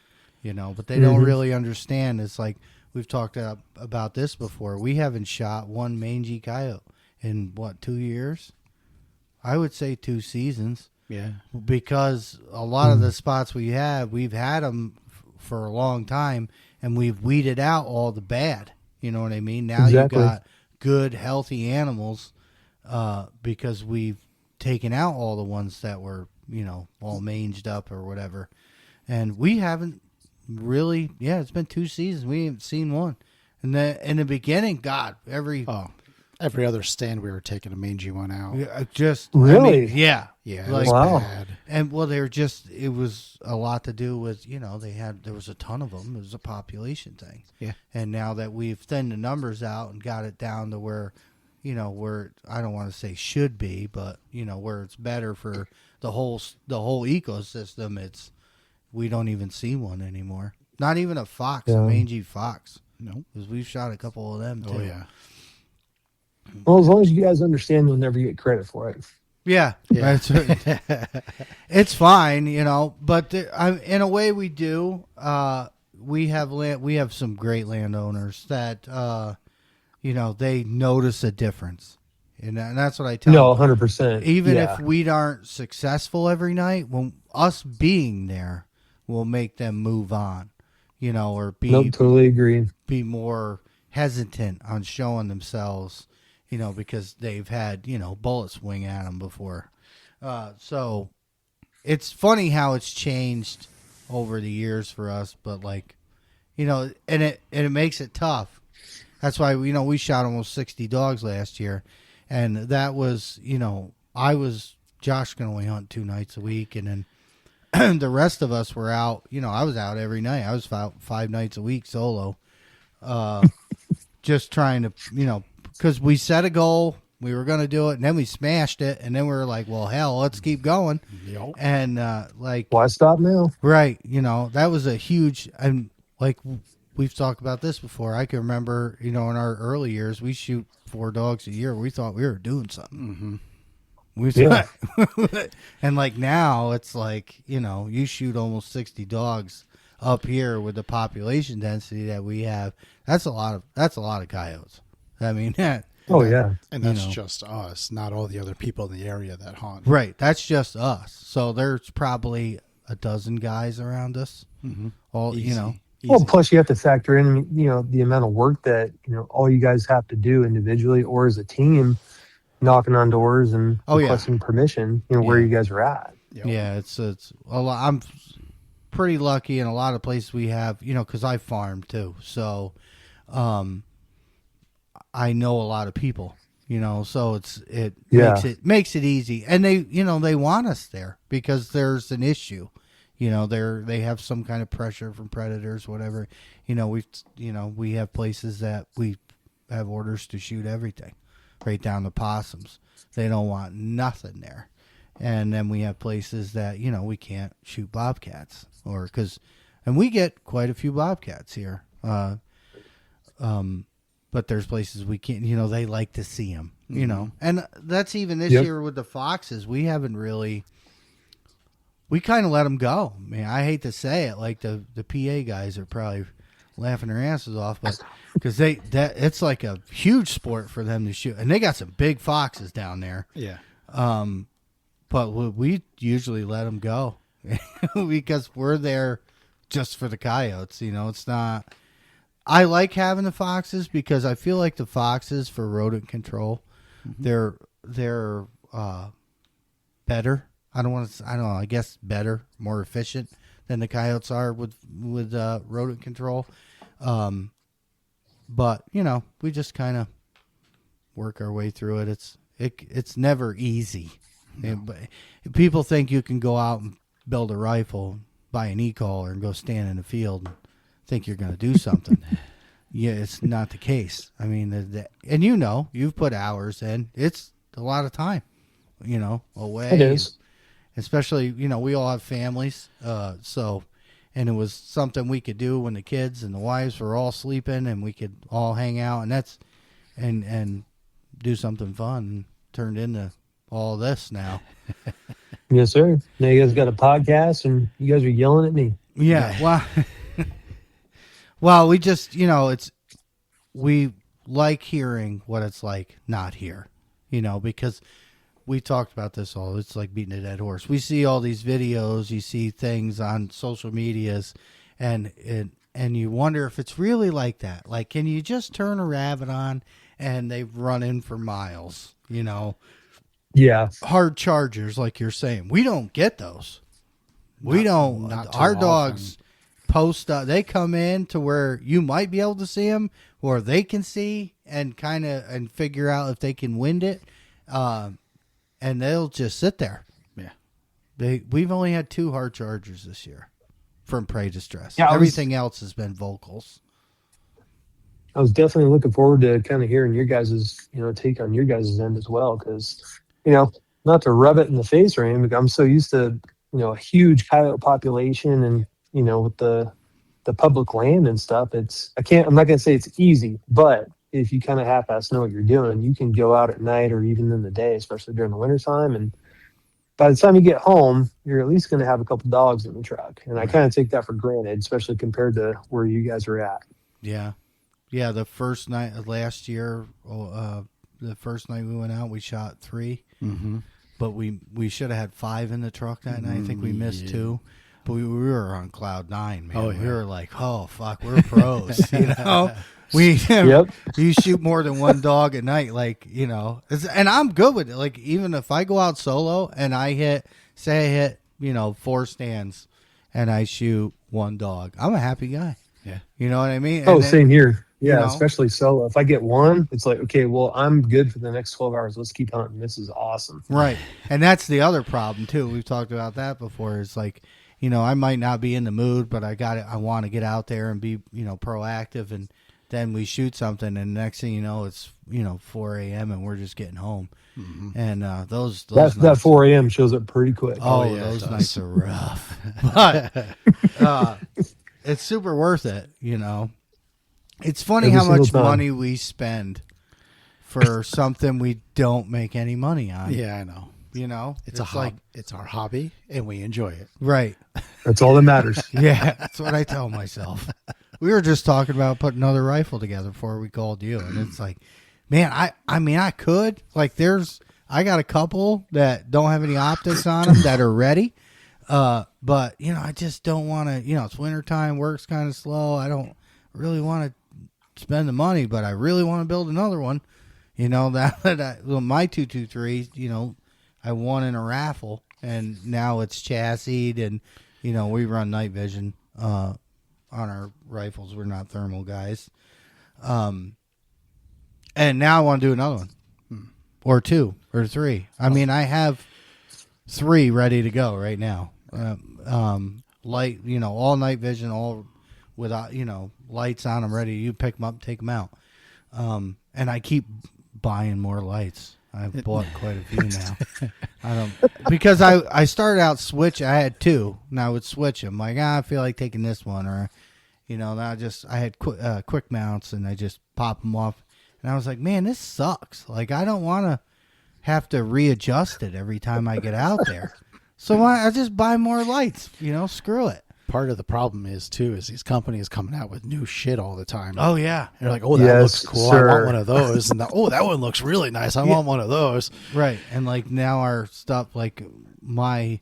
But they don't really understand. It's like we've talked about this before. We haven't shot one mangy coyote in 2 years? I would say 2 seasons. Yeah, because a lot of the spots we've had them for a long time, and we've weeded out all the bad. You know what I mean? Now Exactly. You've got good, healthy animals because we've taken out all the ones that were, all manged up or whatever. And we haven't really, it's been 2 seasons. We haven't seen one. And in the beginning, God, every other stand we were taking a mangy one out. just Really? Yeah, Yeah, it like, was wow. bad. and well, it was a lot to do with there was a ton of them. It was a population thing. Yeah, And now that we've thinned the numbers out and got it down to where, where I don't want to say should be, but where it's better for the whole ecosystem, we don't even see one anymore. Not even a fox, a mangy fox. no, Because we've shot a couple of them too. oh yeah. Well, as long as you guys understand, you'll never get credit for it. Yeah, Yeah. it's fine, But in a way, we do. We have some great landowners that, they notice a difference, and that's what I tell. No, them. 100%. Even if we aren't successful every night, when us being there will make them move on, or be totally agree. be more hesitant on showing themselves. Because they've had, bullets swing at them before. So it's funny how it's changed over the years for us, but and it makes it tough. That's why, we shot almost 60 dogs last year. And that was, Josh can only hunt 2 nights a week. And then the rest of us were out, I was out every night. I was out 5 nights a week solo. Just trying to, because we set a goal, we were going to do it, and then we smashed it, and then we were like, well, hell, let's keep going. Yep. And, Why stop now? right, that was a huge, and we've talked about this before. I can remember, in our early years, we shoot 4 dogs a year. We thought we were doing something. Mm-hmm. We thought, and now it's like, you shoot almost 60 dogs up here with the population density that we have. That's a lot of coyotes. I mean, Oh, yeah. And that's just us, not all the other people in the area that hunt. right. That's just us. So there's probably a dozen guys around us. Mm-hmm. All Easy. Well, plus you have to factor in, the amount of work that, all you guys have to do individually or as a team, knocking on doors and requesting permission, where you guys are at. Yep. Yeah, it's a lot. I'm pretty lucky in a lot of places we have, because I farm too. So, I know a lot of people, so makes it easy, and they want us there because there's an issue, they have some kind of pressure from predators, whatever, we have places that we have orders to shoot everything, right down to possums. They don't want nothing there, and then we have places that we can't shoot bobcats and we get quite a few bobcats here. But there's places we can't, they like to see them, And that's even this year with the foxes. We haven't really, we kind of let them go. I mean, I hate to say it, like the PA guys are probably laughing their asses off, but because it's like a huge sport for them to shoot. And they got some big foxes down there. Yeah. But we usually let them go because we're there just for the coyotes. It's not. I like having the foxes because I feel like the foxes for rodent control, they're better. I don't know. I guess better, more efficient than the coyotes are with rodent control. But we just kind of work our way through it. It's never easy. No. People think you can go out and build a rifle, buy an e-caller, and go stand in the field and think you're going to do something. Yeah, it's not the case. I mean, and you've put hours in. It's a lot of time, away. It is. Especially, we all have families. And it was something we could do when the kids and the wives were all sleeping, and we could all hang out and do something fun. And turned into all this now. Yes, sir. Now you guys got a podcast, and you guys are yelling at me. Yeah. Well, well, we just, we like hearing what it's like not here, because we talked about this all. It's like beating a dead horse. We see all these videos, you see things on social medias, and you wonder if it's really like that. Like, can you just turn a rabbit on and they run in for miles, Yeah. Hard chargers, like you're saying. We don't get those. We don't. Our dogs post up. They come in to where you might be able to see them, or they can see and and figure out if they can wind it, and they'll just sit there. Yeah. We've only had 2 hard chargers this year from prey distress. Yeah, everything else has been vocals. I was definitely looking forward to kind of hearing your guys' take on your guys' end as well, because not to rub it in the face or anything, but I'm so used to a huge coyote population, and with the public land and stuff, I'm not gonna say it's easy, but if you kind of half-ass know what you're doing, you can go out at night or even in the day, especially during the wintertime, and by the time you get home, you're at least going to have a couple dogs in the truck. And I kind of take that for granted, especially compared to where you guys are at. Yeah. Yeah, the first night of last year, the first night we went out, we shot 3. Mm-hmm. But we should have had 5 in the truck that night. I think we missed 2. But we were on cloud 9, man. Oh, yeah. We were like, oh, fuck, we're pros, You shoot more than 1 dog a night, and I'm good with it. Like, even if I go out solo and I hit 4 stands and I shoot 1 dog, I'm a happy guy. Yeah. You know what I mean? Oh, same here. Yeah, especially solo. If I get 1, it's like, okay, well, I'm good for the next 12 hours. Let's keep hunting. This is awesome. Right. And that's the other problem, too. We've talked about that before. It's like, I might not be in the mood, but I want to get out there and be, proactive. And then we shoot something, and next thing you know, it's, 4 a.m. and we're just getting home. Mm-hmm. And those nights, that 4 a.m. shows up pretty quick. Oh, yeah, those nights are rough. But it's super worth it, It's funny how much money we spend for something we don't make any money on. Yeah, I know. It's it's our hobby, and we enjoy it. Right. That's all that matters. Yeah, that's what I tell myself. We were just talking about putting another rifle together before we called you, and it's like, man, I could. Like, I got a couple that don't have any optics on them that are ready, but I just don't want to. It's wintertime, work's kind of slow. I don't really want to spend the money, but I really want to build another one. My 223, I won in a raffle, and now it's chassied, and we run night vision on our rifles. We're not thermal guys, and now I want to do another one, or 2 or 3. I mean, I have 3 ready to go right now. Light, all night vision, all without lights on them, ready. You pick them up, take them out, and I keep buying more lights. I've bought quite a few now. Because I started out I had 2, and I would switch them. Like, I feel like taking this one, or I had quick mounts, and I just pop them off, and I was like, man, this sucks. Like, I don't want to have to readjust it every time I get out there. So I just buy more lights. Screw it. Part of the problem is these companies coming out with new shit all the time. Oh, yeah. They're like, oh, that looks cool. Sir. I want one of those. And that one looks really nice. I want one of those. Right. And like now our stuff, like the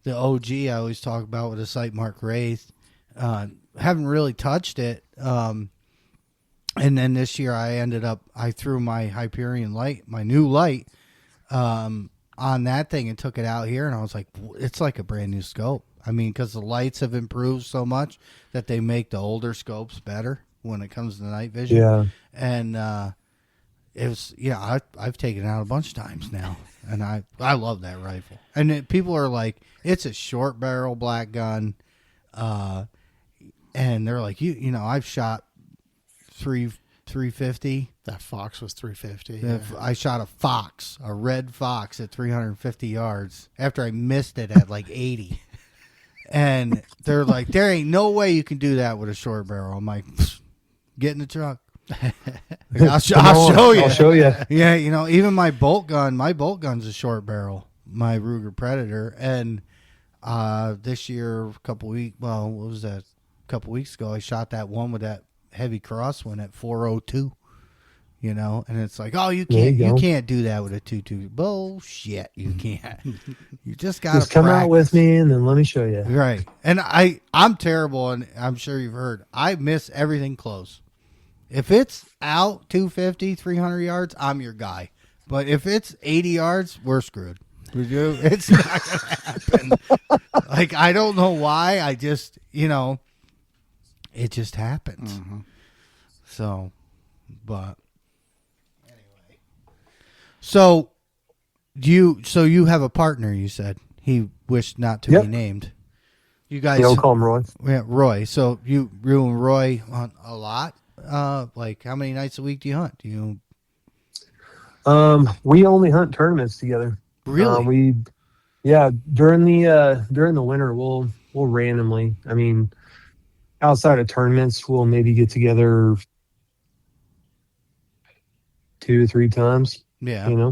OG I always talk about with the Sight Mark Wraith, haven't really touched it. And then this year I threw my Hyperion light, my new light, on that thing and took it out here. And I was like, it's like a brand new scope. I mean, because the lights have improved so much that they make the older scopes better when it comes to night vision. Yeah. And it was, I've taken it out a bunch of times now, and I love that rifle. And people are like, it's a short barrel black gun, and they're like, I've shot 350. That Fox was 350. I shot a red fox at 350 yards after I missed it at like 80. And they're like, there ain't no way you can do that with a short barrel. I'm like, get in the truck. I'll show you. I'll show you. Yeah, even my bolt gun's a short barrel, my Ruger Predator. And this year, a couple weeks ago, I shot that one with that heavy crosswind at 402. And it's like, oh, you can't do that with a 2.2. Bullshit, you can't. You just got to come out with me, and then let me show you. Right. And I'm terrible, and I'm sure you've heard. I miss everything close. If it's out 250, 300 yards, I'm your guy. But if it's 80 yards, we're screwed. It's not going to happen. Like, I don't know why. I just, it just happens. Mm-hmm. So, but anyway. So you have a partner, you said. He wished not to be named. You guys. I'll call him Roy. Yeah, Roy. So you and Roy hunt a lot? Like, how many nights a week do you hunt? We only hunt tournaments together. Really? During the winter we'll randomly. I mean, outside of tournaments, we'll maybe get together 2 to 3 times. Yeah.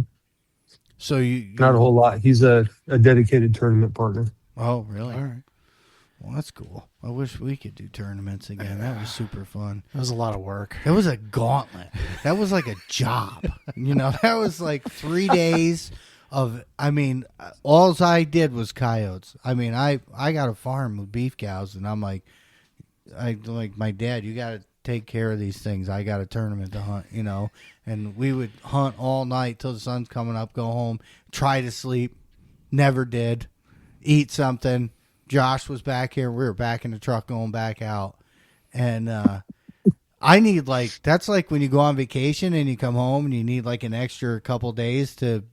So you not a whole lot. He's a dedicated tournament partner. Oh, really? All right. Well, that's cool. I wish we could do tournaments again. That was super fun. It was a lot of work. It was a gauntlet. That was like a job. That was like 3 days of, all I did was coyotes. I got a farm with beef cows, and I'm like my dad, you got to take care of these things. I got a tournament to hunt, and we would hunt all night till the sun's coming up, go home, try to sleep, never did, eat something. Josh was back here. We were back in the truck going back out. And I need that's like when you go on vacation and you come home and you need like an extra couple days to,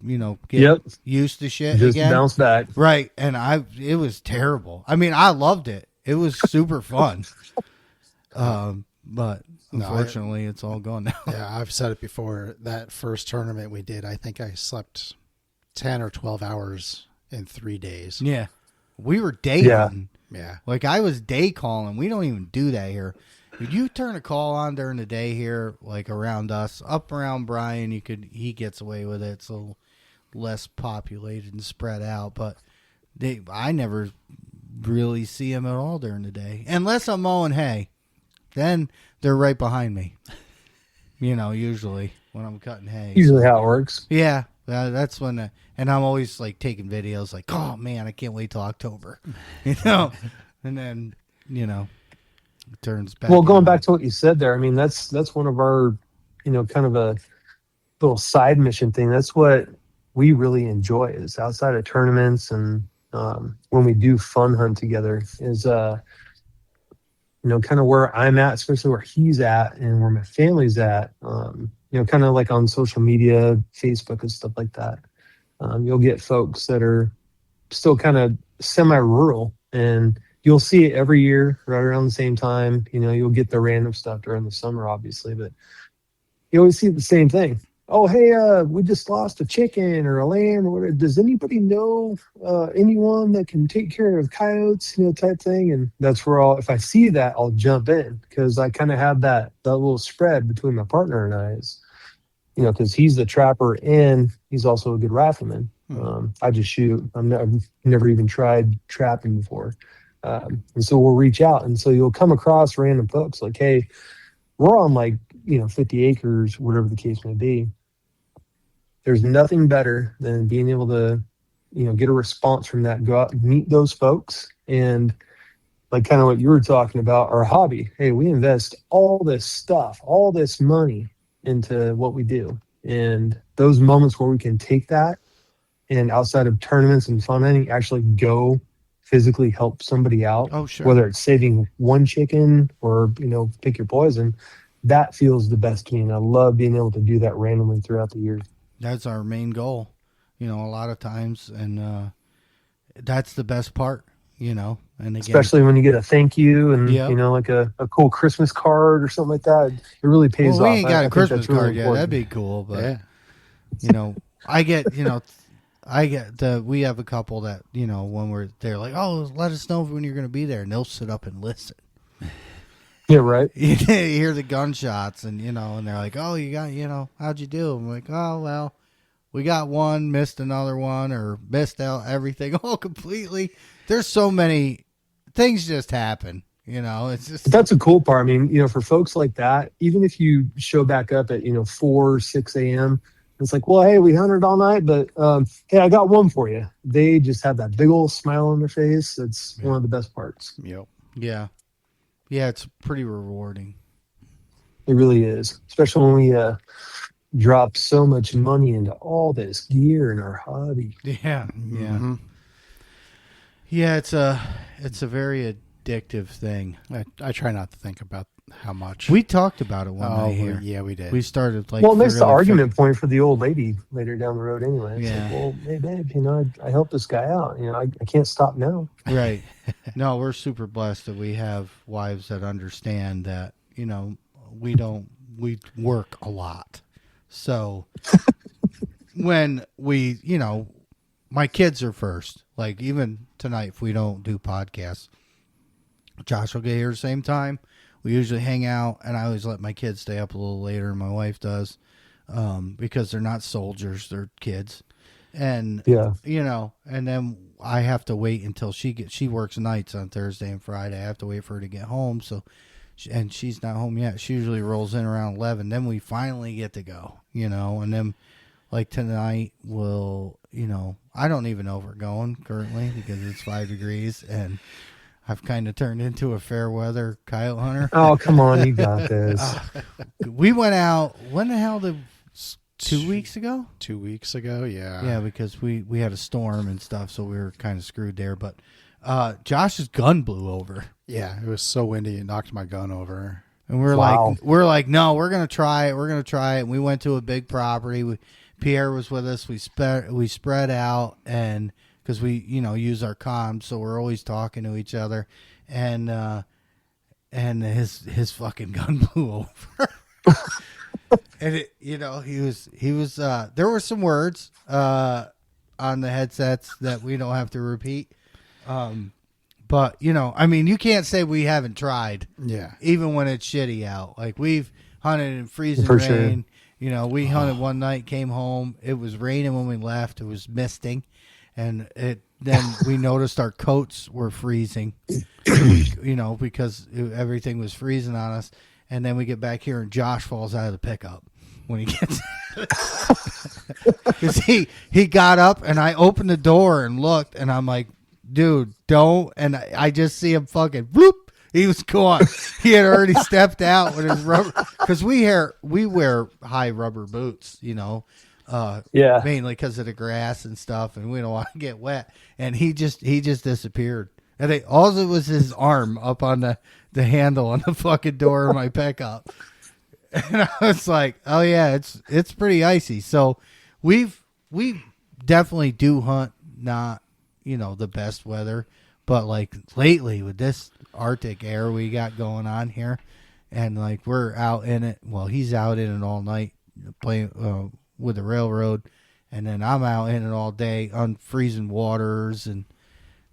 get used to shit just again. Bounce back. Right. And it was terrible. I loved it. It was super fun. But unfortunately it's all gone now. Yeah, I've said it before. That first tournament we did, I think I slept 10 or 12 hours in 3 days. Yeah. We were day hunting. Yeah. Like, I was day calling. We don't even do that here. If you turn a call on during the day here, like around us, up around Brian, he gets away with it. It's a little less populated and spread out. But I never really see them at all during the day. Unless I'm mowing hay. Then they're right behind me. Usually when I'm cutting hay. Usually how it works. Yeah. That's when, and I'm always like taking videos like, oh man, I can't wait till October, and then, it turns back. Well, going back to what you said there, that's one of our, kind of a little side mission thing. That's what we really enjoy is outside of tournaments. And when we do fun hunt together is, kind of where I'm at, especially where he's at and where my family's at, kind of like on social media, Facebook and stuff like that. You'll get folks that are still kind of semi-rural, and you'll see it every year right around the same time. You'll get the random stuff during the summer, obviously, but you always see the same thing. Oh, hey, we just lost a chicken or a lamb or whatever. Does anybody know anyone that can take care of coyotes, type thing? And that's where if I see that, I'll jump in because I kind of have that little spread between my partner and I is, because he's the trapper and he's also a good rifleman. I just shoot. I've never even tried trapping before. And so we'll reach out. And so you'll come across random folks like, hey, we're on 50 acres, whatever the case may be. There's nothing better than being able to, get a response from that, go out and meet those folks. And like kind of what you were talking about, our hobby. Hey, we invest all this stuff, all this money into what we do. And those moments where we can take that and outside of tournaments and fun hunting, actually go physically help somebody out, Oh, sure. whether it's saving one chicken or, pick your poison, that feels the best to me. And I love being able to do that randomly throughout the year. That's our main goal, a lot of times. And that's the best part, and again, Especially when you get a thank you and, Yep. like a cool Christmas card or something like that. It really pays well, we off. ain't got I a think Christmas that's really card yet. important. That'd be cool, but Yeah. I get we have a couple that, when we're there, like, oh, let us know when you're going to be there. And they'll sit up and listen. Yeah, right. You hear the gunshots and, and they're like, oh, you got, how'd you do? I'm like, oh, well, we got one, missed another one, or missed out everything all completely. There's so many things just happen, it's just. But that's a cool part. I mean, for folks like that, even if you show back up at, 4, 6 a.m., it's like, well, hey, we hunted all night, but hey, I got one for you. They just have that big old smile on their face. It's one of the best parts. Yep. Yeah. Yeah, it's pretty rewarding. It really is, especially when we drop so much money into all this gear in our hobby. Yeah. Yeah. Mm-hmm. Yeah, it's a very addictive thing. I try not to think about how much. We talked about it one night here. Yeah, we did. We started like. Well, it makes the really argument point for the old lady later down the road anyway. It's Yeah. like, well, hey, babe, I helped this guy out. I can't stop now. Right. No, we're super blessed that we have wives that understand that, we work a lot. So when we, my kids are first. Like even tonight, if we don't do podcasts, Josh will get here at the same time. We usually hang out, and I always let my kids stay up a little later. My wife does, because they're not soldiers; they're kids, and Yeah. And then I have to wait until she works nights on Thursday and Friday. I have to wait for her to get home. So, and she's not home yet. She usually rolls in around 11. Then we finally get to go. And then like tonight, I don't even know if we're going currently because it's 5 degrees and I've kind of turned into a fair weather coyote hunter. Oh, come on, you got this. We went out. When the hell did 2 weeks ago? 2 weeks ago, yeah. Yeah, because we had a storm and stuff, so we were kind of screwed there. But Josh's gun blew over. Yeah, it was so windy it knocked my gun over. And we're Wow. like, no, we're gonna try it. We're gonna try it. And we went to a big property. Pierre was with us. We spread out, and because we use our comms, so we're always talking to each other. And his fucking gun blew over. And he was there were some words on the headsets that we don't have to repeat. But you can't say we haven't tried. Yeah. Even when it's shitty out. Like we've hunted in freezing For rain. We hunted one night, came home, it was raining when we left, it was misting, and then we noticed our coats were freezing. Because everything was freezing on us. And then we get back here and Josh falls out of the pickup when he gets because he got up and I opened the door and looked and I'm like, dude, don't. And I just see him fucking bloop. He was gone. He had already stepped out with his rubber because we wear high rubber boots, Yeah. mainly because of the grass and stuff, and we don't want to get wet. And he just disappeared. And all it was his arm up on the handle on the fucking door of my pickup. And I was like, oh yeah, it's pretty icy. So we definitely do hunt not, the best weather, but like lately with this Arctic air we got going on here and like we're out in it. Well, he's out in it all night playing with the railroad, and then I'm out in it all day on freezing waters and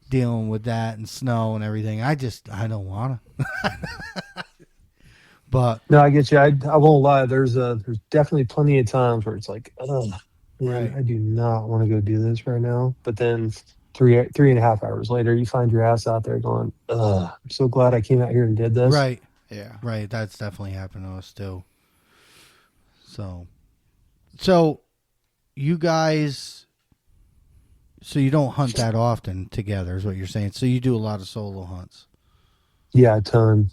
dealing with that and snow and everything. I don't want to. But No, I get you. I won't lie. There's definitely plenty of times where it's like, oh, man, Right. I do not want to go do this right now. But then 3.5 hours later, you find your ass out there going, ugh, I'm so glad I came out here and did this. right, Yeah. right, that's definitely happened to us too. So you guys, so you don't hunt that often together, is what you're saying. So you do a lot of solo hunts. Yeah, a ton.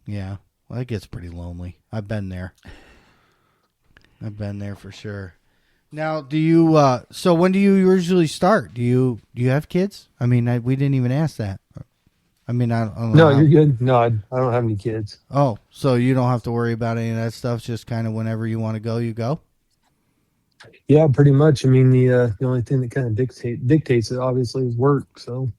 Yeah. Well, it gets pretty lonely. I've been there for sure. Now, do you? So when do you usually start? Do you have kids? I mean, we didn't even ask that. I mean, I don't know. No, you're good. No, I don't have any kids. Oh, so you don't have to worry about any of that stuff. It's just kind of whenever you want to go, you go. Yeah, pretty much. I mean, the only thing that kind of dictates it obviously is work. So,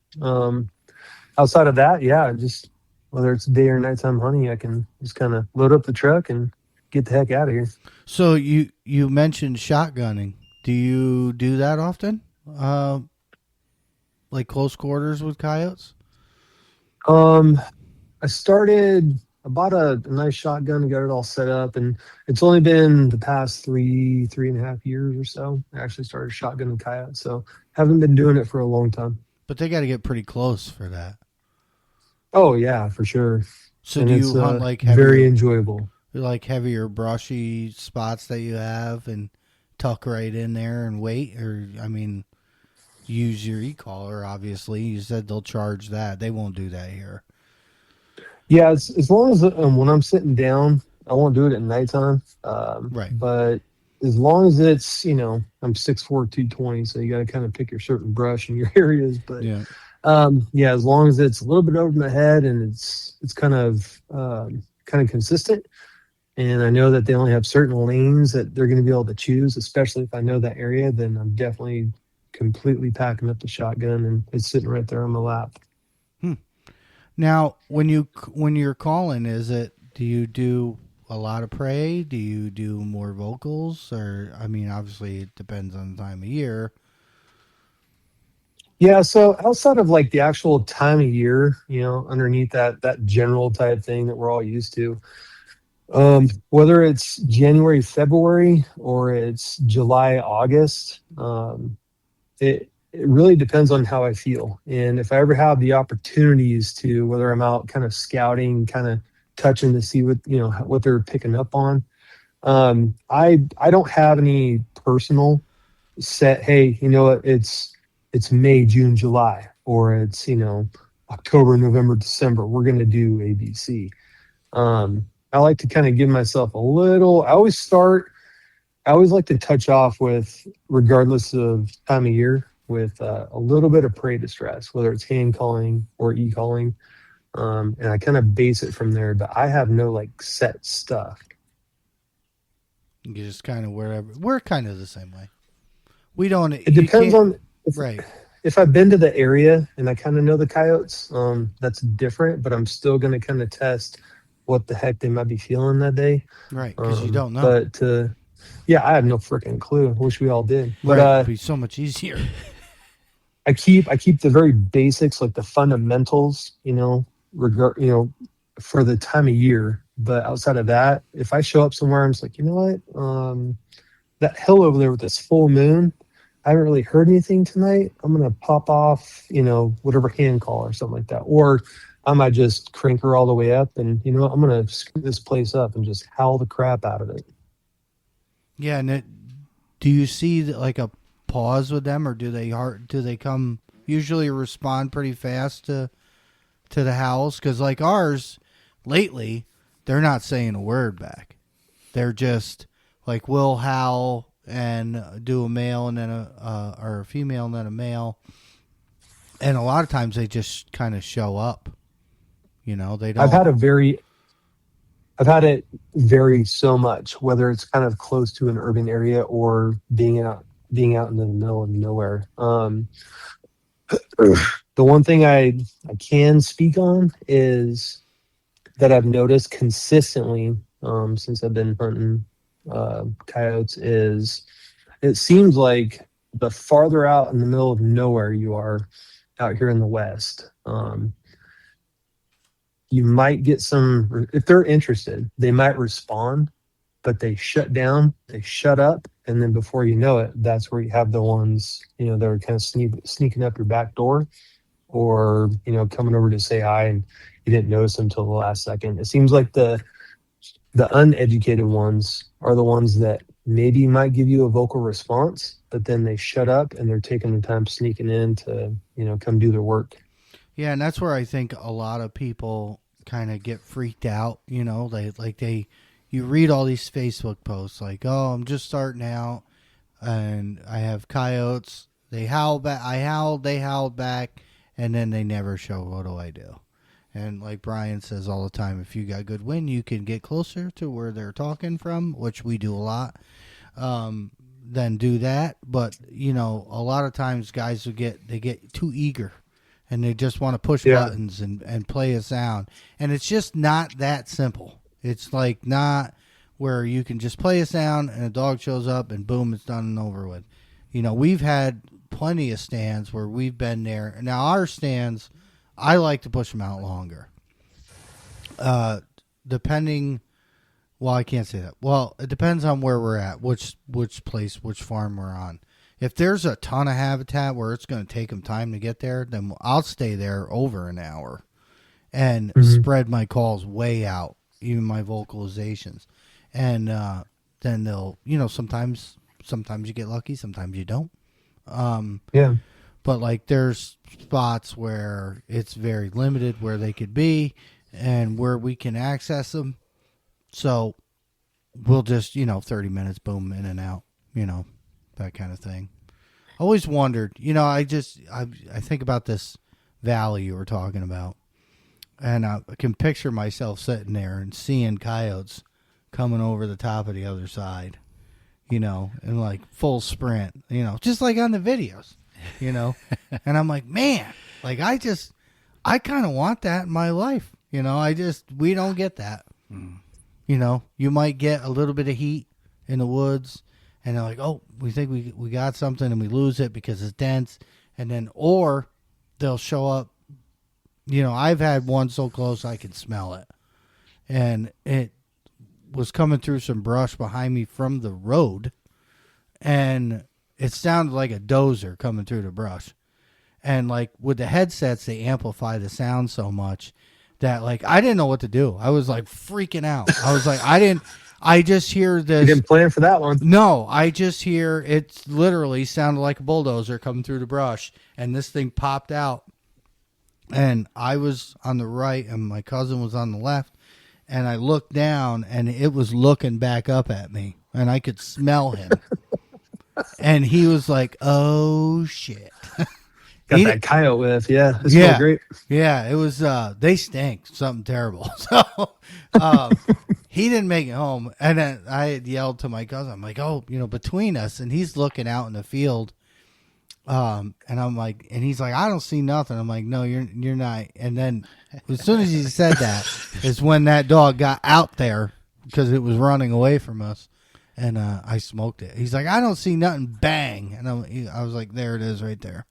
outside of that, yeah, just whether it's day or nighttime hunting, I can just kind of load up the truck and get the heck out of here. So you mentioned shotgunning. Do you do that often? Like close quarters with coyotes? I started. I bought a nice shotgun and got it all set up, and it's only been the past 3.5 years or so. I actually started shotgunning coyotes, so haven't been doing it for a long time. But they got to get pretty close for that. Oh yeah, for sure. So And do it's you hunt like very heavier, enjoyable. like heavier brushy spots that you have and tuck right in there and wait? Or, I mean, use your e-collar, obviously. You said they'll charge that. They won't do that here. Yeah, as long as when I'm sitting down, I won't do it at nighttime. Right. But as long as it's, I'm 6'4", 220, so you got to kind of pick your certain brush in your areas. But Yeah. yeah, as long as it's a little bit over my head and it's kind of consistent, and I know that they only have certain lanes that they're going to be able to choose, especially if I know that area, then I'm definitely completely packing up the shotgun and it's sitting right there on my lap. Now, when you're calling, do you do a lot of prey? Do you do more vocals? Or, I mean, obviously it depends on the time of year. Yeah, so outside of like the actual time of year, underneath that general type thing that we're all used to, whether it's January, February, or it's July, August, it really depends on how I feel. And if I ever have the opportunities to, whether I'm out kind of scouting, kind of touching to see what they're picking up on, I don't have any personal set. Hey, you know what? It's May, June, July, or it's October, November, December. We're gonna do ABC. I like to kind of give myself a little. I always like to touch off with, regardless of time of year, with a little bit of prey distress, whether it's hand calling or e-calling. And I kind of base it from there, but I have no like set stuff. You just kind of wherever. We're kind of the same way. We don't. It depends on right. If I've been to the area and I kind of know the coyotes, that's different, but I'm still going to kind of test what the heck they might be feeling that day. Right, because you don't know. But yeah, I have no freaking clue. I wish we all did. But right, it'd be so much easier. I keep the very basics, like the fundamentals, for the time of year. But outside of that, if I show up somewhere, I'm just like, you know what? That hill over there with this full moon, I haven't really heard anything tonight. I'm gonna pop off, whatever hand call or something like that. Or I might just crank her all the way up and I'm gonna screw this place up and just howl the crap out of it. Yeah, and do you see like a pause with them, or do they come usually respond pretty fast to the howls? Because like ours lately, they're not saying a word back. They're just like, we'll howl and do a male and then or a female and then a male, and a lot of times they just kind of show up. They don't. I've had it vary so much, whether it's kind of close to an urban area or being out in the middle of nowhere. The one thing I can speak on is that I've noticed consistently since I've been hunting coyotes is it seems like the farther out in the middle of nowhere you are out here in the West, you might get some, if they're interested, they might respond, but they shut down, they shut up, and then before you know it, that's where you have the ones, that are kind of sneaking up your back door, or, coming over to say hi and you didn't notice them until the last second. It seems like the uneducated ones are the ones that maybe might give you a vocal response, but then they shut up and they're taking the time sneaking in to, come do their work. Yeah, and that's where I think a lot of people kind of get freaked out. You read all these Facebook posts like, "Oh, I'm just starting out. and I have coyotes. They howl back. I howled. They howled back, and then they never show. What do I do? And like Brian says all the time, if you got good wind, you can get closer to where they're talking from, which we do a lot. Then do that. But a lot of times guys get too eager, and they just want to push buttons and play a sound, and it's just not that simple. It's like not where you can just play a sound and a dog shows up and boom, it's done and over with. We've had plenty of stands where we've been there. Now our stands, I like to push them out longer. Depending, well, I can't say that. Well, it depends on where we're at, which place, which farm we're on. If there's a ton of habitat where it's going to take them time to get there, then I'll stay there over an hour and spread my calls way out, even my vocalizations. And then they'll, sometimes you get lucky, sometimes you don't. But like there's spots where it's very limited where they could be and where we can access them. So we'll just, 30 minutes, boom, in and out, that kind of thing. Always wondered, I think about this valley you were talking about, and I can picture myself sitting there and seeing coyotes coming over the top of the other side, in like full sprint, just like on the videos, and I'm like, man, like I kind of want that in my life. We don't get that. You might get a little bit of heat in the woods and they're like, oh, we think we got something, and we lose it because it's dense. And then, or they'll show up, I've had one so close I could smell it, and it was coming through some brush behind me from the road, and it sounded like a dozer coming through the brush. And like with the headsets, they amplify the sound so much that like I didn't know what to do. I was like freaking out. I was like, I just hear this. You didn't plan for that one. No, I just hear it literally sounded like a bulldozer coming through the brush, and this thing popped out. And I was on the right, and my cousin was on the left, and I looked down, and it was looking back up at me, and I could smell him. And he was like, "Oh shit." Got that coyote with, it smelled great. Yeah, it was, they stink, something terrible. So, he didn't make it home. And then I had yelled to my cousin, I'm like, oh, between us, and he's looking out in the field. And I'm like, and he's like, I don't see nothing. I'm like, no, you're not. And then as soon as he said that is when that dog got out there because it was running away from us. And, I smoked it. He's like, I don't see nothing. Bang. And I was like, there it is right there.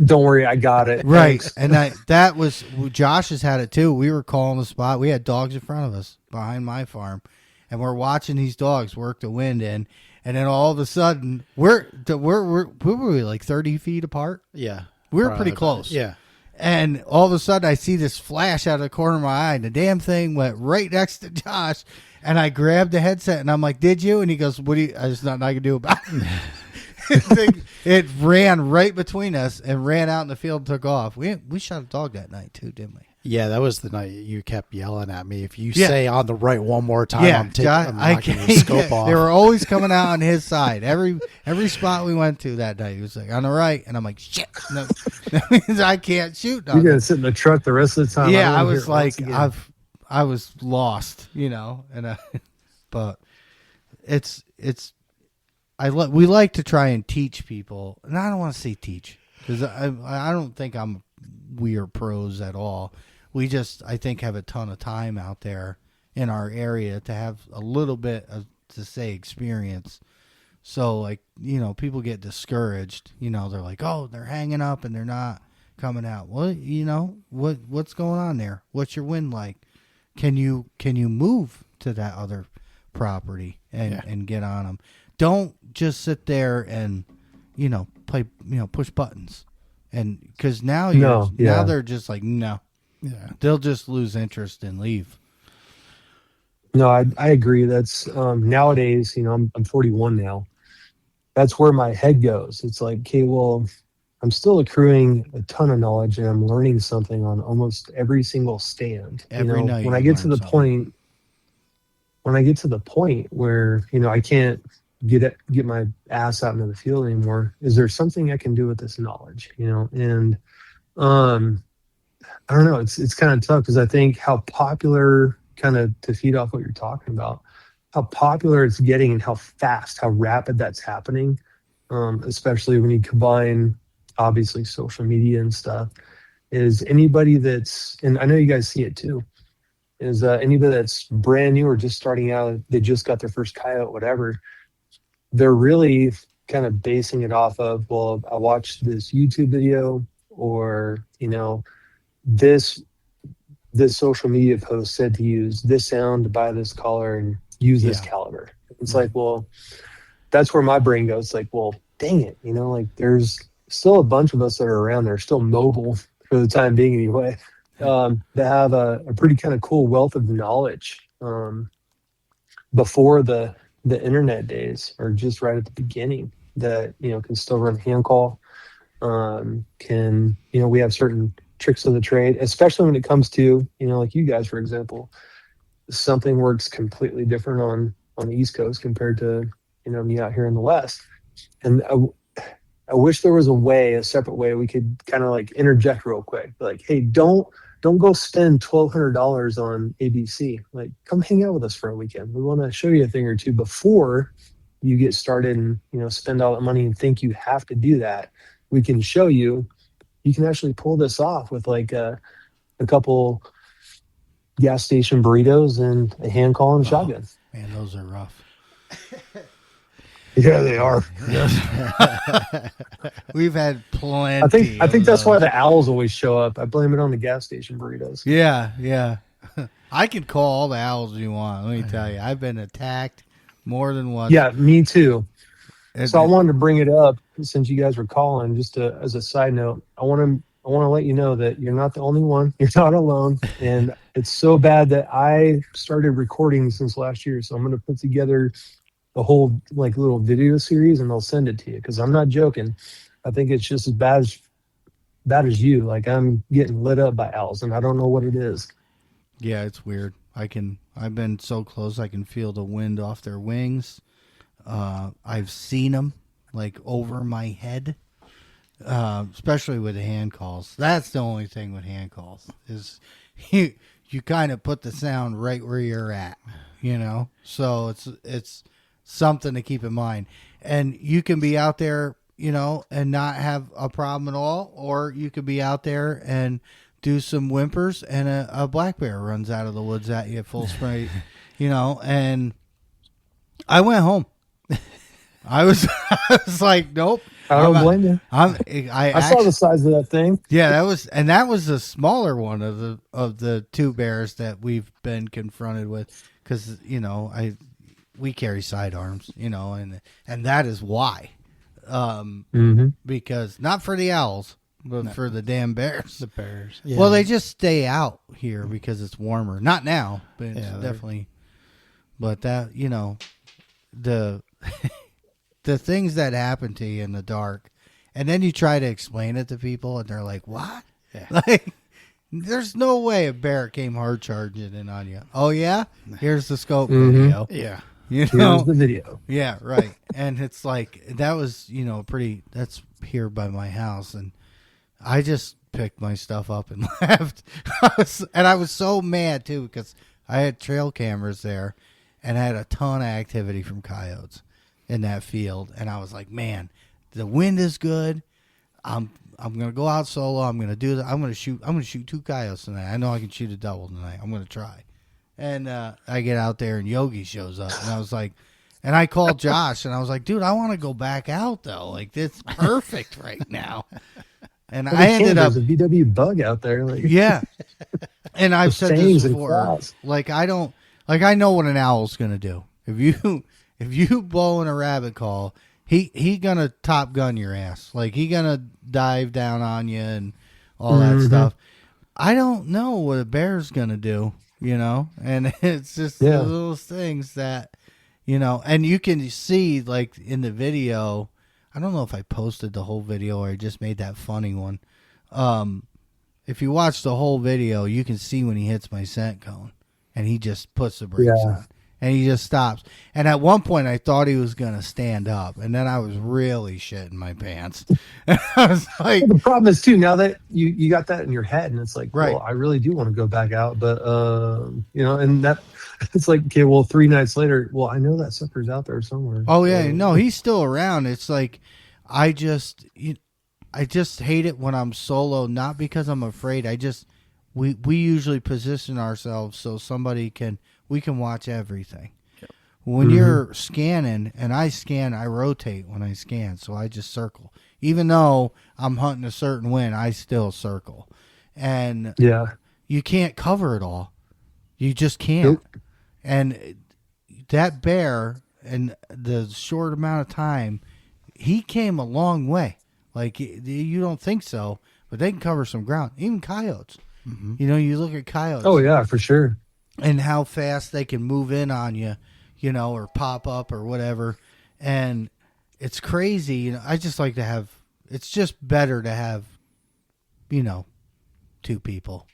Don't worry, I got it. Right. Thanks. And that was, Josh has had it too. We were calling the spot. We had dogs in front of us behind my farm, and we're watching these dogs work the wind in. And then all of a sudden, were we like 30 feet apart? Yeah. We were pretty close. Yeah. And all of a sudden, I see this flash out of the corner of my eye, and the damn thing went right next to Josh. And I grabbed the headset, and I'm like, did you? And he goes, what do you, there's nothing I can do about it. It ran right between us and ran out in the field and took off. We shot a dog that night too, didn't we? Yeah, that was the night you kept yelling at me. If you say on the right one more time, I'm knocking your scope off. They were always coming out on his side. Every spot we went to that day, he was like, on the right. And I'm like, shit. No, that means I can't shoot. You're going to sit in the truck the rest of the time. Yeah, I was like, I was lost, and but we like to try and teach people, and I don't want to say teach because I don't think we are pros at all. We just, I think, have a ton of time out there in our area to have a little bit of, to say, experience. So like, people get discouraged, they're like, oh, they're hanging up and they're not coming out. Well, what's going on there? What's your wind like? Can you move to that other property and get on them? Don't just sit there and, play, push buttons. And because now they're just like, no, they'll just lose interest and leave. No, I agree. That's, nowadays, I'm 41 now. That's where my head goes. It's like, okay, well, I'm still accruing a ton of knowledge and I'm learning something on almost every single stand. Every night. When I get to the point where, I can't get my ass out into the field anymore. Is there something I can do with this knowledge? And um, I don't know. It's kind of tough because I think how popular, kind of to feed off what you're talking about, how popular it's getting and how fast, how rapid that's happening. Especially when you combine obviously social media and stuff. Is anybody that's, and I know you guys see it too, is anybody that's brand new or just starting out, they just got their first coyote, whatever, they're really kind of basing it off of, well, I watched this YouTube video, or this social media post said to use this sound to buy this collar and use this caliber. It's like, well, that's where my brain goes. Like, well, dang it, like there's still a bunch of us that are around there, still mobile for the time being anyway, that have a pretty kind of cool wealth of knowledge before the internet days, or just right at the beginning, that can still run hand call, we have certain tricks of the trade, especially when it comes to like you guys, for example. Something works completely different on the East Coast compared to me out here in the West. And I wish there was a separate way we could kind of like interject real quick, like, hey, don't go spend $1,200 on ABC. Like, come hang out with us for a weekend. We want to show you a thing or two before you get started and spend all that money and think you have to do that. We can show you can actually pull this off with like a couple gas station burritos and a hand call and a shotgun. Man, those are rough. Yeah, they are. We've had plenty. I think that's why the owls always show up. I blame it on the gas station burritos. Yeah. I can call all the owls you want. Let me tell you, I've been attacked more than once. Yeah, me too. So I wanted to bring it up since you guys were calling. Just as a side note, I want to let you know that you're not the only one. You're not alone, and it's so bad that I started recording since last year. So I'm going to put together a whole like little video series, and I'll send it to you, because I'm not joking. I think it's just as bad as you. Like, I'm getting lit up by owls, and I don't know what it is. Yeah, it's weird. I've been so close. I can feel the wind off their wings. I've seen them like over my head, especially with the hand calls. That's the only thing with hand calls is you kind of put the sound right where you're at, so it's something to keep in mind. And you can be out there, and not have a problem at all, or you could be out there and do some whimpers and a black bear runs out of the woods at you full spray, and I went home. I was like, nope. I don't blame you. I saw the size of that thing. Yeah, that was the smaller one of the two bears that we've been confronted with, because we carry sidearms, and that is why, because not for the owls, but for the damn bears. The bears. Yeah. Well, they just stay out here because it's warmer. Not now, but it's definitely. But that the the things that happen to you in the dark, and then you try to explain it to people, and they're like, "What?" Yeah. Like, there's no way a bear came hard charging in on you. Oh yeah, here's the scope video. Yeah, here's the video. Yeah, right. And it's like that was that's here by my house, and I just picked my stuff up and left. And I was so mad too, because I had trail cameras there, and I had a ton of activity from coyotes in that field, and I was like, man, the wind is good. I'm gonna go out solo. I'm gonna do that. I'm gonna shoot 2 coyotes tonight. I know I can shoot a double tonight. I'm gonna try. And I get out there, and Yogi shows up, and I was like, and I called Josh, and I was like, dude, I want to go back out though. Like, it's perfect right now. And I ended up there's a VW bug out there. Like, yeah. And I've said this before. Like, I know what an owl's gonna do. If you blow in a rabbit call, he gonna Top Gun your ass. Like, he gonna dive down on you and all that stuff. I don't know what a bear's gonna do, and it's just those things that, and you can see, like, in the video. I don't know if I posted the whole video or I just made that funny one. If you watch the whole video, you can see when he hits my scent cone, and he just puts the brakes on. and he just stops. And at one point, I thought he was going to stand up, and then I was really shitting my pants. And I was like, Well, the problem is too, now that you got that in your head, and it's like, Right. well, I really do want to go back out, but and that it's like, okay, well, 3 nights later, well, I know that sucker's out there somewhere. oh yeah, no, he's still around. It's like I just hate it when I'm solo, not because I'm afraid. We usually position ourselves so we can watch everything. When you're scanning, and I rotate when I scan, so I just circle. Even though I'm hunting a certain wind, I still circle. And Yeah. you can't cover it all. You just can't. Nope. And that bear, in the short amount of time, he came a long way. Like, you don't think so, but they can cover some ground. Even coyotes. Mm-hmm. You know, you look at coyotes. Oh yeah, for sure. And how fast they can move in on you, you know, or pop up or whatever. And it's crazy. You know, I just like to have, it's just better to have, you know, 2 people.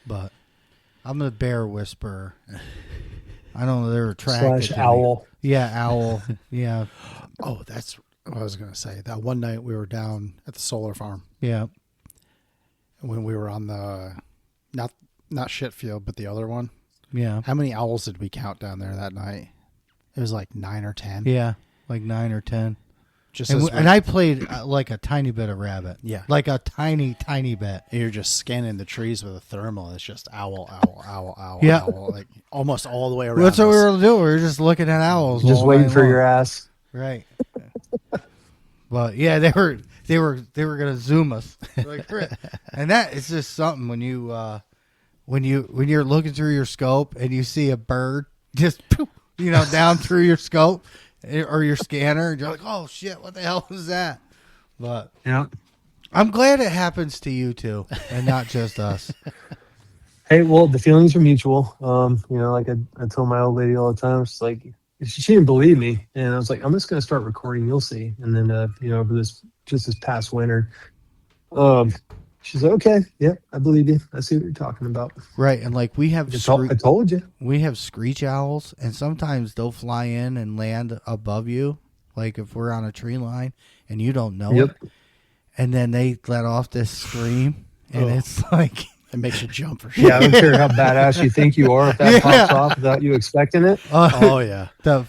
But I'm a bear whisperer. I don't know, they're attracted to me. /owl. Yeah, owl. Yeah. Oh, that's what I was going to say. That one night we were down at the solar farm Yeah. when we were on the, not shit field, but the other one. Yeah. How many owls did we count down there that night? It was like 9 or 10. Yeah. Like 9 or 10. Just And I played like a tiny bit of rabbit. Yeah. Like a tiny, tiny bit. you're just scanning the trees with a thermal. It's just owl, owl, owl, owl, Yeah. owl, like almost all the way around. That's what we us. were doing. We were just looking at owls. Just all waiting night for long. your ass. Right. But yeah, they were gonna zoom us. Like, and that is just something when you're looking through your scope and you see a bird just down through your scope or your scanner, and you're like, oh shit, what the hell was that? But Yeah. I'm glad it happens to you too, and not just us. Hey, well, the feelings are mutual. Like I told my old lady all the time, it's like, she didn't believe me, and I was like, I'm just going to start recording. You'll see. And then, over this past winter, she's like, okay, yeah, I believe you. I see what you're talking about. Right, and like we have I told you. we have screech owls, and sometimes they'll fly in and land above you, like if we're on a tree line and you don't know Yep. it, and then they let off this scream, and it's like, It makes you jump for sure. Yeah, I don't care how badass you think you are. If that pops off without you expecting it, Oh yeah. you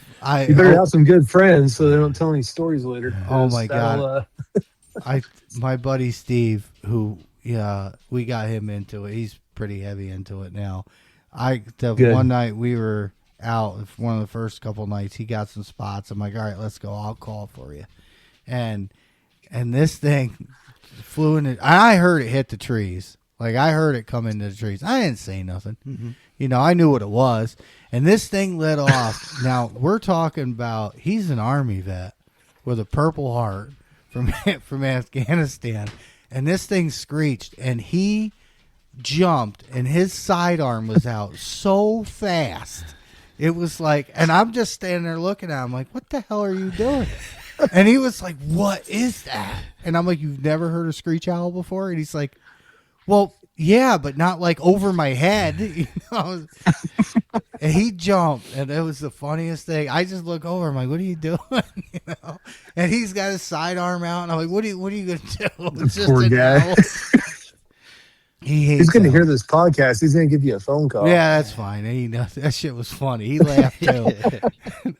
you better have some good friends so they don't tell any stories later. Oh, my God. my buddy Steve, who we got him into it. He's pretty heavy into it now. Good. One night we were out, one of the first couple nights, he got some spots. I'm like, all right, let's go. I'll call for you. And this thing flew in. I heard it hit the trees. Like, I heard it come into the trees. I didn't say nothing. Mm-hmm. I knew what it was. And this thing lit off. Now, we're talking about, he's an Army vet with a Purple Heart from Afghanistan. And this thing screeched. And he jumped, and his sidearm was out so fast. It was like, and I'm just standing there looking at him like, what the hell are you doing? And he was like, what is that? And I'm like, you've never heard a screech owl before? And he's like, well, yeah, but not like over my head. And he jumped, and it was the funniest thing. I just look over, I'm like, what are you doing? And he's got his sidearm out, and I'm like, what are you gonna do? It's just Poor an guy. owl. He's going to owls. hear this podcast. He's going to give you a phone call. Yeah, that's fine. He knows. That shit was funny. He laughed too.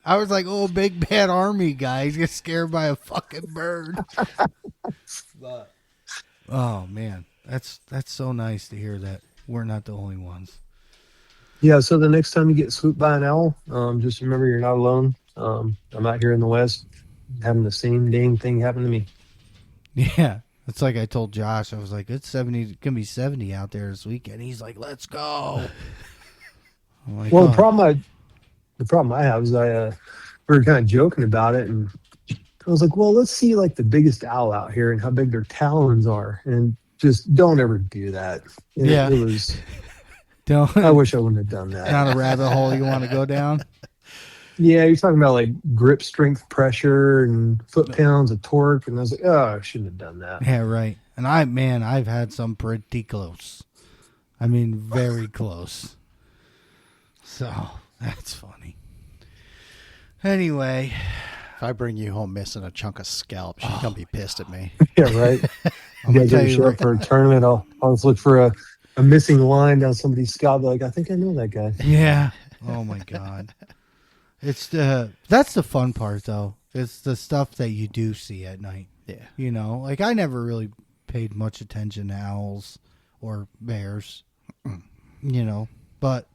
I was like, "Oh, big bad Army guy. He's get scared by a fucking bird." But, oh man, that's so nice to hear that we're not the only ones. Yeah, so the next time you get swooped by an owl, just remember you're not alone. I'm out here in the West having the same dang thing happen to me. Yeah, it's like I told Josh. I was like, "It's 70. It's gonna be 70 out there this weekend." He's like, "Let's go." I'm like, Well, "Oh." the problem I have is we were kind of joking about it, and I was like, well, let's see like the biggest owl out here and how big their talons are, and just don't ever do that. Yeah. It was. Don't I wish I wouldn't have done that. down a rabbit hole you want to go down. Yeah, you're talking about like grip strength, pressure, and foot pounds of torque, and I was like, oh, I shouldn't have done that. Yeah, right. And I've had some pretty close. I mean, very close. So That's funny. Anyway, If I bring you home missing a chunk of scalp, she's gonna be pissed at me. Yeah, right. I'm You gonna guys tell ever you. show up for a tournament? I'll just look for a missing line down somebody's scalp. Like, I think I know that guy. Yeah. Oh my God. That's the fun part though. It's the stuff that you do see at night. Yeah. You know, like I never really paid much attention to owls or bears. You know, but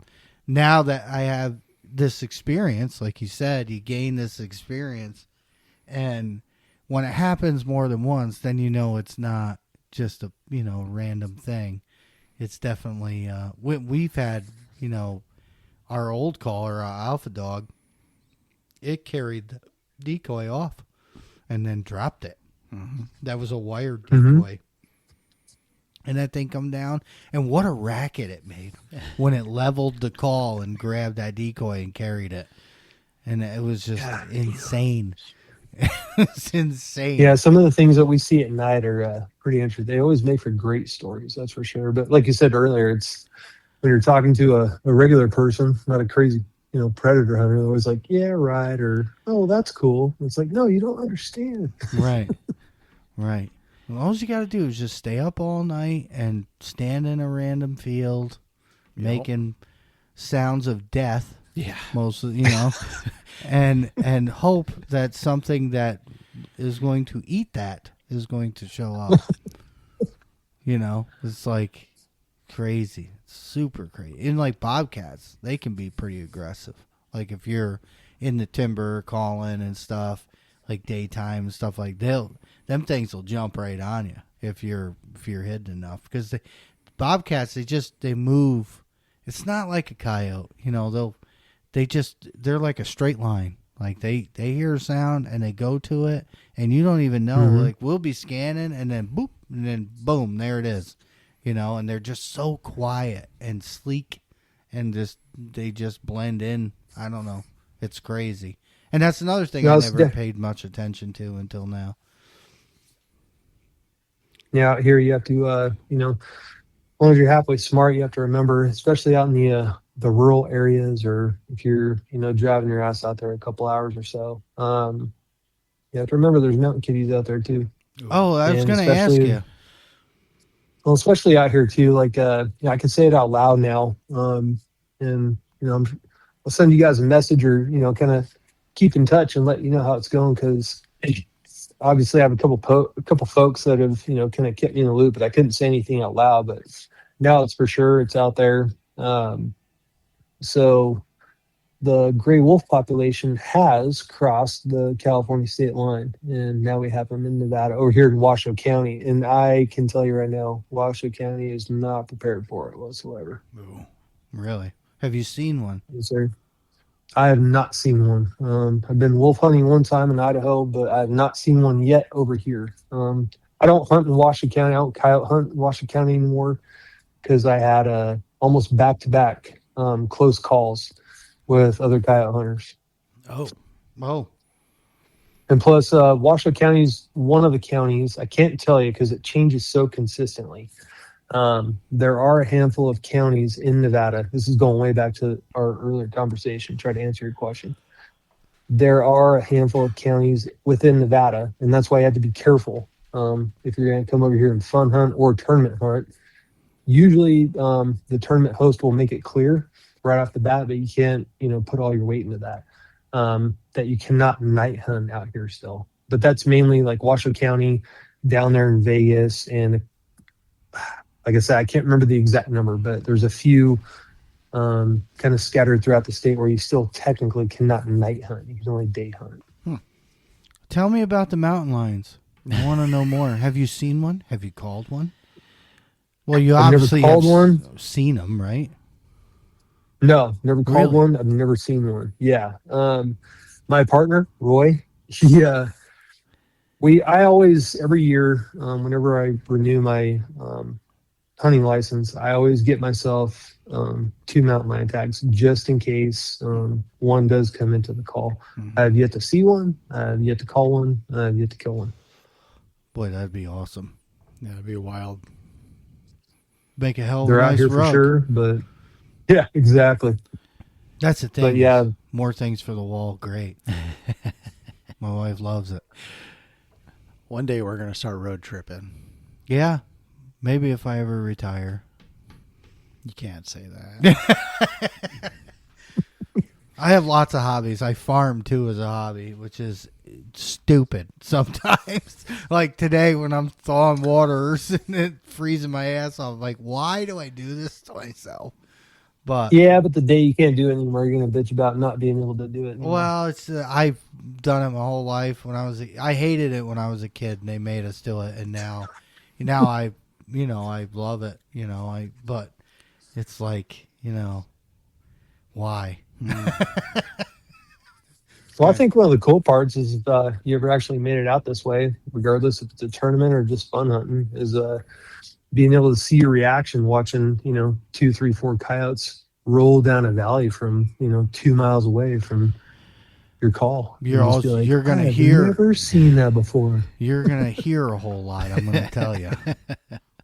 now that I have this experience, like you said, you gain this experience, and when it happens more than once, then you know it's not just a random thing. It's definitely we've had our old caller, our alpha dog. It carried the decoy off and then dropped it. Mm-hmm. That was a wired Mhm. decoy. And that thing come down, and what a racket it made when it leveled the call and grabbed that decoy and carried it. And it was just insane. It's insane. Yeah, some of the things that we see at night are pretty interesting. They always make for great stories, that's for sure. But like you said earlier, it's when you're talking to a regular person, not a crazy, predator hunter, they're always like, yeah, right, or, oh, that's cool. It's like, no, you don't understand. Right. Right. Well, all you got to do is just stay up all night and stand in a random field, making sounds of death. Yeah. Mostly, and hope that something that is going to eat that is going to show up. It's like crazy. It's super crazy. And like bobcats, they can be pretty aggressive. Like if you're in the timber calling and stuff, like daytime and stuff like them things will jump right on you if you're hidden enough, because bobcats they move. It's not like a coyote, they're like a straight line. Like they hear a sound and they go to it, and you don't even know. Mhm. Like we'll be scanning and then boop, and then boom, there it is. And they're just so quiet and sleek, and they just blend in. I don't know. It's crazy. And that's another thing I never paid much attention to until now. Yeah, out here you have to, as long as you're halfway smart, you have to remember, especially out in the rural areas, or if you're, driving your ass out there a couple hours or so, you have to remember there's mountain kitties out there too. Oh, I was going to ask you. Well, especially out here too. Like, I can say it out loud now, and I'll send you guys a message, or kind of keep in touch and let you know how it's going, because obviously I have a couple folks that have kind of kept me in the loop, but I couldn't say anything out loud. But now it's for sure, it's out there. So the gray wolf population has crossed the California state line, and now we have them in Nevada, over here in Washoe County. And I can tell you right now, Washoe County is not prepared for it whatsoever. Ooh. Really? Have you seen one? Yes, sir. I have not seen one. I've been wolf hunting one time in Idaho, but I have not seen one yet over here. I don't hunt in Washoe County. I don't coyote hunt in Washoe County anymore, because I had almost back-to-back close calls with other coyote hunters. Oh. And plus, Washoe County is one of the counties, I can't tell you because it changes so consistently. There are a handful of counties in Nevada. This is going way back to our earlier conversation, try to answer your question. There are a handful of counties within Nevada, and that's why you have to be careful. If you're going to come over here and fun hunt or tournament hunt, usually the tournament host will make it clear right off the bat, but you can't, put all your weight into that. That you cannot night hunt out here still. But that's mainly like Washoe County, down there in Vegas, and like I said, I can't remember the exact number, but there's a few kind of scattered throughout the state where you still technically cannot night hunt. You can only day hunt. Tell me about the mountain lions. I want to know more. Have you seen one? Have you called one? Well, you obviously never called one. Seen them, right? No, never called one. I've never seen one. Yeah. My partner, Roy, I always, every year, whenever I renew my hunting license, I always get myself 2 mountain lion tags, just in case one does come into the call. I have yet to see one. I have yet to call one. I have yet to kill one. Boy, that'd be awesome. Yeah, it'd be wild. Make a hell of They're a out nice here rug. for sure, but yeah, exactly. That's the thing. But yeah, more things for the wall. Great. My wife loves it. One day we're going to start road tripping. Yeah. Maybe if I ever retire. You can't say that. I have lots of hobbies. I farm too as a hobby, which is stupid sometimes. Like today when I'm thawing waters and it freezing my ass off, like, why do I do this to myself? But yeah, but the day you can't do it anymore, you're gonna bitch about not being able to do it anymore. well, it's I've done it my whole life. I hated it when I was a kid, and they made us do it, and now I love it. But it's like why? Well, I think one of the cool parts is if you ever actually made it out this way, regardless if it's a tournament or just fun hunting, is being able to see your reaction watching, 2, 3, 4 coyotes roll down a valley from, 2 miles away from your call. You're gonna I've hear. never seen that before. You're gonna hear a whole lot. I'm gonna tell you,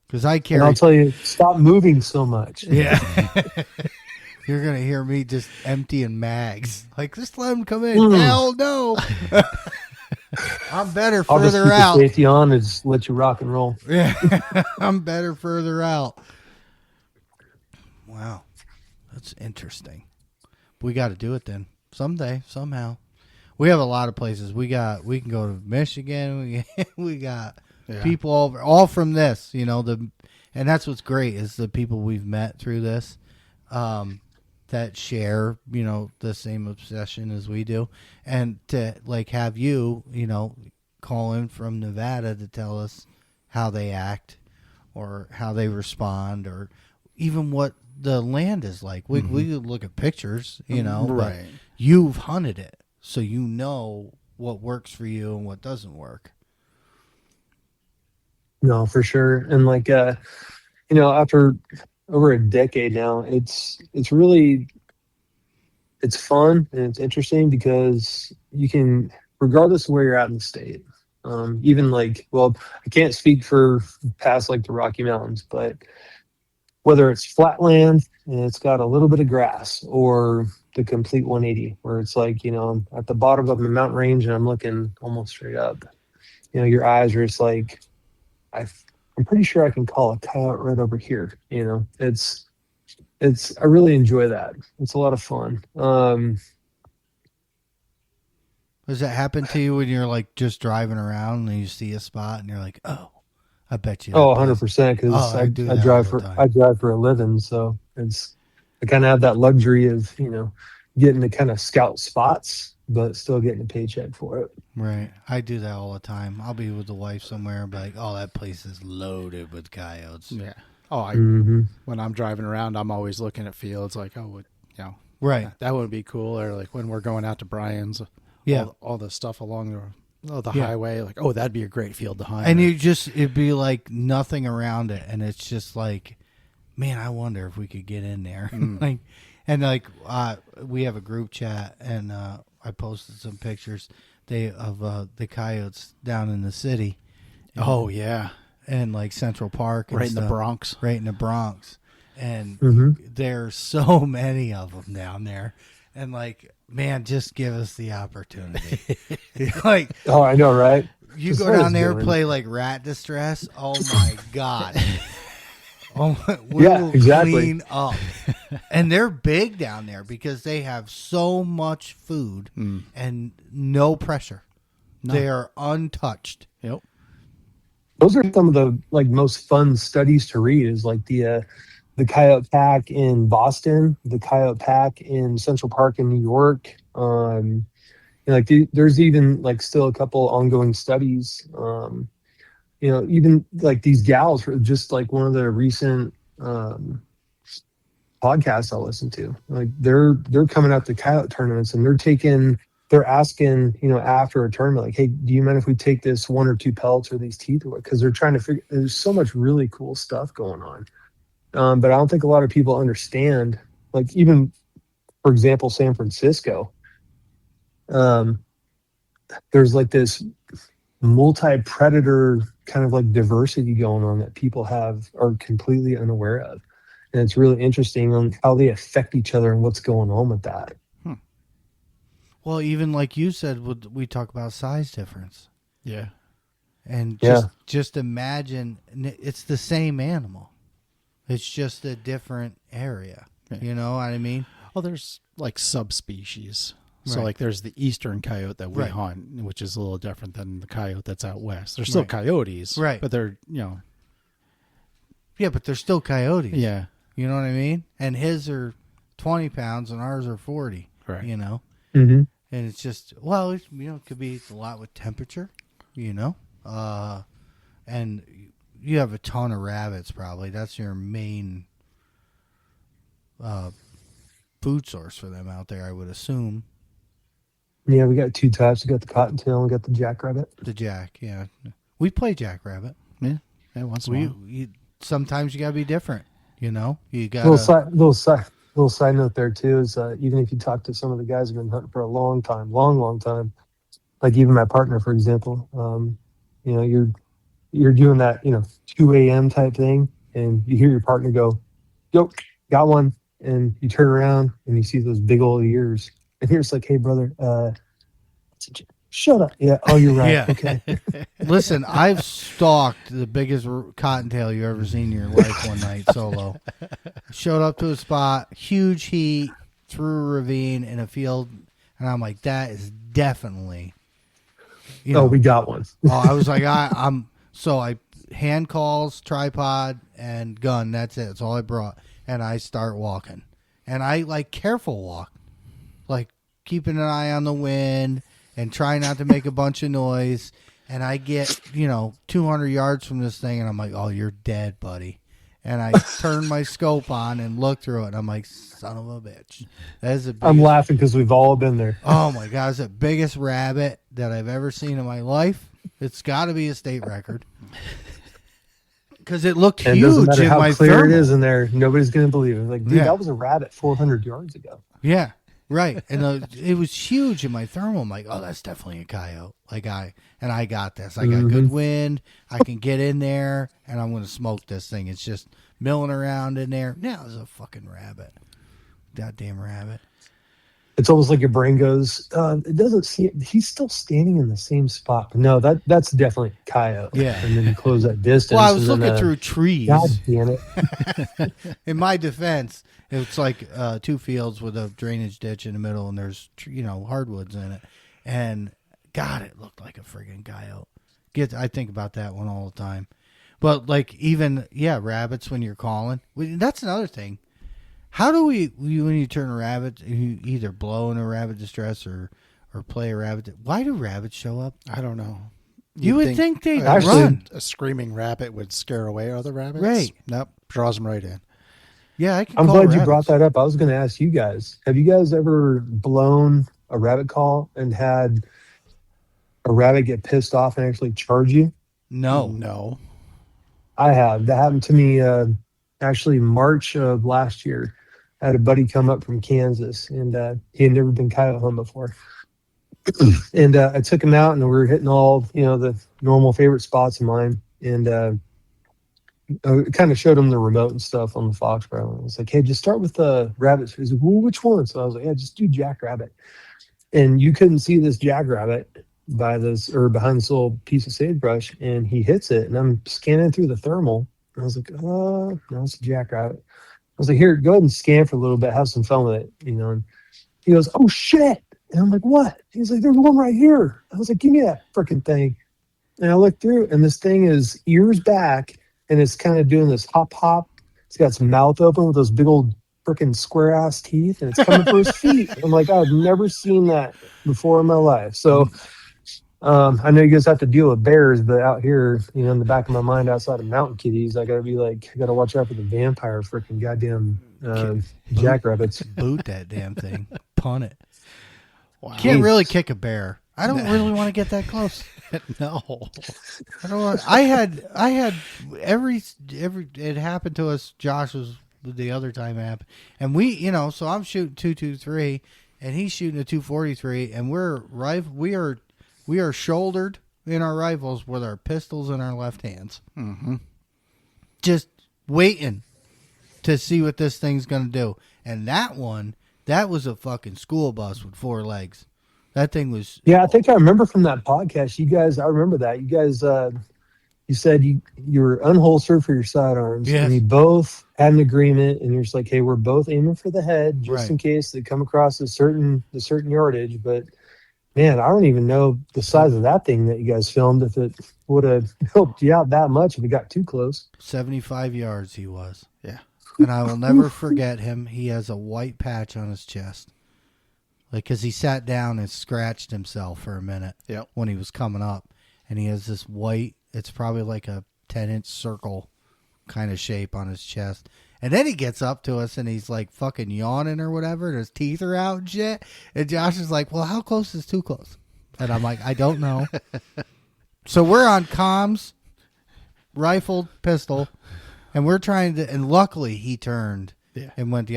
because I carry. And I'll tell you, stop moving so much. Yeah. You're going to hear me just emptying mags. Like, just let them come in. Hell no. I'm better I'll just further keep the out. safety on and just let you rock and roll. Yeah. I'm better further out. Wow. That's interesting. We got to do it then. Someday, somehow. We have a lot of places. We can go to Michigan. We got people all from this, and that's what's great is the people we've met through this. That share, the same obsession as we do. And to have you, call in from Nevada to tell us how they act or how they respond or even what the land is like. We could look at pictures, Right. but you've hunted it. So you know what works for you and what doesn't work. No, for sure. And after over a decade now, it's fun and it's interesting because you can, regardless of where you're at in the state, even I can't speak for past the Rocky Mountains, but whether it's flat land and it's got a little bit of grass or the complete 180 where it's I'm at the bottom of the mountain range and I'm looking almost straight up, your eyes are just I'm pretty sure I can call a coyote right over here. I really enjoy that. It's a lot of fun. Does that happen to you when you're just driving around and you see a spot and you're like, oh, I bet you. 100%. Because I drive for a living. So I kind of have that luxury of, getting to kind of scout spots, but still getting a paycheck for it. Right. I do that all the time. I'll be with the wife somewhere and be like, oh, that place is loaded with coyotes. Yeah. Oh, when I'm driving around, I'm always looking at fields right. That would be cool. Or when we're going out to Brian's, all the stuff along the highway, that'd be a great field to hunt. And it'd be nothing around it. And it's just man, I wonder if we could get in there. We have a group chat and I posted some pictures of the coyotes down in the city. Oh, yeah. And Central Park. And right in stuff. the Bronx. Right in the Bronx. And there's so many of them down there. And man, just give us the opportunity. Oh, I know, right? You go down there, play Rat Distress. Oh my God. We'll clean up. And they're big down there because they have so much food and no pressure. No. They are untouched. Yep. Those are some of the most fun studies to read is the coyote pack in Boston, the coyote pack in Central Park in New York. There's even still a couple ongoing studies. Even these gals were just one of the recent podcasts I listened to. They're coming out to coyote tournaments and they're asking, after a tournament, hey, do you mind if we take this 1 or 2 pelts or these teeth? Because they're trying to figure. There's so much really cool stuff going on, but I don't think a lot of people understand. Even, for example, San Francisco. There's this multi-predator kind of diversity going on that people are completely unaware of. And it's really interesting on how they affect each other and what's going on with that. Well, even like you said, we talk about size difference. Yeah. And Yeah. just imagine, it's the same animal. It's just a different area. Yeah. You know what I mean? Well, there's like subspecies. So Right. like there's the eastern coyote that we Right. hunt, which is a little different than the coyote that's out west. They're still Right. coyotes, Right. But they're, you know, Yeah, but they're still coyotes. yeah, You know what I mean? And his are 20 pounds and ours are 40. right. You know? Mm-hmm. And it's just, well, it could be a lot with temperature, you know? And you have a ton of rabbits probably. That's your main food source for them out there, I would assume. Yeah, we got two types. We got the cottontail and we got the jackrabbit. The jack, yeah. We play jackrabbit. Yeah, once in a while. Sometimes you got to be different, you know? You got Little side note there too is even if you talk to some of the guys who've been hunting for a long time, like even my partner, for example, you're doing that 2 a.m. type thing, and you hear your partner go, "Yo, got one," and you turn around and you see those big old ears, and you're just like, "Hey, brother, shut up." Yeah. Oh, you're right. Yeah. Okay. Listen, I've stalked the biggest cottontail you ever seen in your life one night solo. Showed up to a spot, huge heat, through a ravine in a field, and I'm like, that is definitely. We got one. I was like, so I hand calls, tripod, and gun. That's it. That's all I brought. And I start walking. And I like careful walk, like keeping an eye on the wind and try not to make a bunch of noise. And I get, 200 yards from this thing, and I'm like, oh, you're dead, buddy. And I turn my scope on and look through it, and I'm like, son of a bitch. That is the biggest, I'm laughing because we've all been there. oh, my God. It's the biggest rabbit that I've ever seen in my life. It's got to be a state record. Because it looked And it doesn't huge matter in how my clear thermal. it is in there. Nobody's going to believe it. Like, dude, Yeah. that was a rabbit 400 yards ago. Yeah, right. And it was huge in my thermal. I'm like, oh, that's definitely a coyote. I got this. I got good wind. I can get in there, and I'm going to smoke this thing. It's just milling around in there. Now it's a fucking rabbit. Goddamn rabbit. It's almost like your brain goes, it doesn't see it. He's still standing in the same spot. No, that's definitely a coyote. Yeah. And then you close that distance. Well, I was and then, looking through trees. God damn it. In my defense, it's like 2 fields with a drainage ditch in the middle, and there's hardwoods in it. And God, it looked like a friggin' coyote. I think about that one all the time. But like even rabbits when you're calling. That's another thing. How do when you turn a rabbit, you either blow in a rabbit distress or play a rabbit? Why do rabbits show up? I don't know. You would think they'd Actually, run. A screaming rabbit would scare away other rabbits. Right. Nope. Draws them right in. Yeah, I can. I'm call glad you rabbits. brought that up. I was going to ask you guys, have you guys ever blown a rabbit call and had a rabbit get pissed off and actually charge you? No. I have. That happened to me actually March of last year. I had a buddy come up from Kansas, and he had never been coyote hunting before. And I took him out, and we were hitting all the normal favorite spots of mine. And I kind of showed him the remote and stuff on the Foxborough. I was like, hey, just start with the rabbits. He's like, well, which one? So I was like, yeah, just do jackrabbit. And you couldn't see this jackrabbit behind this little piece of sagebrush, and he hits it, and I'm scanning through the thermal. And I was like, oh, no, it's a jackrabbit. I was like, here, go ahead and scan for a little bit, have some fun with it, And he goes, oh shit. And I'm like, what? He's like, there's one right here. I was like, give me that freaking thing. And I looked through, and this thing is ears back, and it's kind of doing this hop hop. It's got its mouth open with those big old freaking square ass teeth, and it's coming for his feet. I'm like, I've never seen that before in my life. So I know you guys have to deal with bears, but out here, in the back of my mind, outside of mountain kitties, I gotta watch out for the vampire freaking goddamn jackrabbits. Boot that damn thing. Punt it. Wow. Can't really kick a bear. I don't really want to get that close. No. I don't want. I had every it happened to us. Josh was the other time it happened, and we so I'm shooting 223, and he's shooting a 243, and we are shouldered in our rifles with our pistols in our left hands, Mm-hmm. just waiting. to see what this thing's going to do. And that was a fucking school bus with 4 legs. That thing was. Yeah, I think I remember from that podcast. You guys, I remember that. You guys, you said you were unholstered for your sidearms, Yes. and you both had an agreement, and you're just like, hey, we're both aiming for the head just Right. in case they come across a certain yardage. But man, I don't even know the size of that thing that you guys filmed, if it would have helped you out that much if it got too close. 75 yards he was. Yeah. And I will never forget him. He has a white patch on his chest. Like, because he sat down and scratched himself for a minute Yep. when he was coming up. And he has this white, it's probably like a 10-inch circle kind of shape on his chest. And then he gets up to us and he's like fucking yawning or whatever, and his teeth are out and shit. And Josh is like, well, how close is too close? And I'm like, I don't know. So we're on comms, rifled, pistol, and we're trying to, and luckily he turned and went,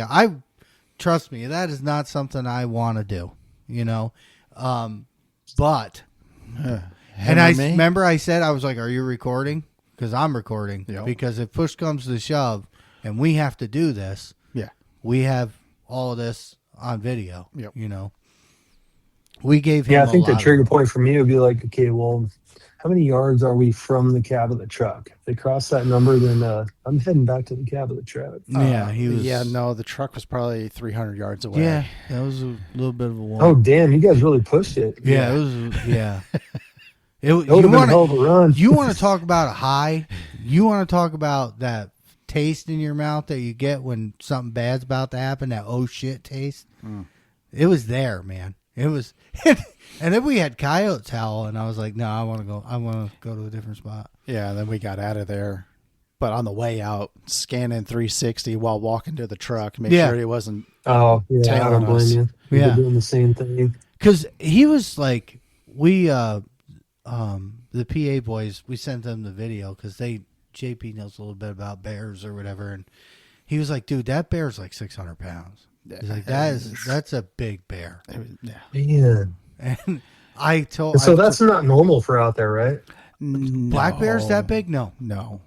trust me, that is not something I want to do, you know? But, and I remember I said, I was like, are you recording? Because I'm recording. Yep. Because if push comes to shove and we have to do this, we have all of this on video, you know? We gave him I think a the lot trigger point for me would be like, okay, well, how many yards are we from the cab of the truck? If they cross that number, then I'm heading back to the cab of the truck. Yeah, he was. Yeah, no, the truck was probably 300 yards away. Yeah, that was a little bit of a one. Oh, damn, you guys really pushed it. Yeah, it was. Yeah, It would have been a hell of a run. You want to talk about a high? You want to talk about that taste in your mouth that you get when something bad's about to happen? That oh shit taste. It was there, man. It was, and then we had coyotes howl, and I was like, no, I want to go. I want to go to a different spot. Yeah, then we got out of there. But on the way out, scanning 360 while walking to the truck, make sure he wasn't. Oh, yeah, I don't blame you. Yeah. We're doing the same thing. Because he was like, the PA boys, we sent them the video because JP knows a little bit about bears or whatever, and he was like, dude, that bear's like 600 pounds. He's like, that's a big bear. Man. And I told. So that's not normal for out there, right? Black bears that big? No.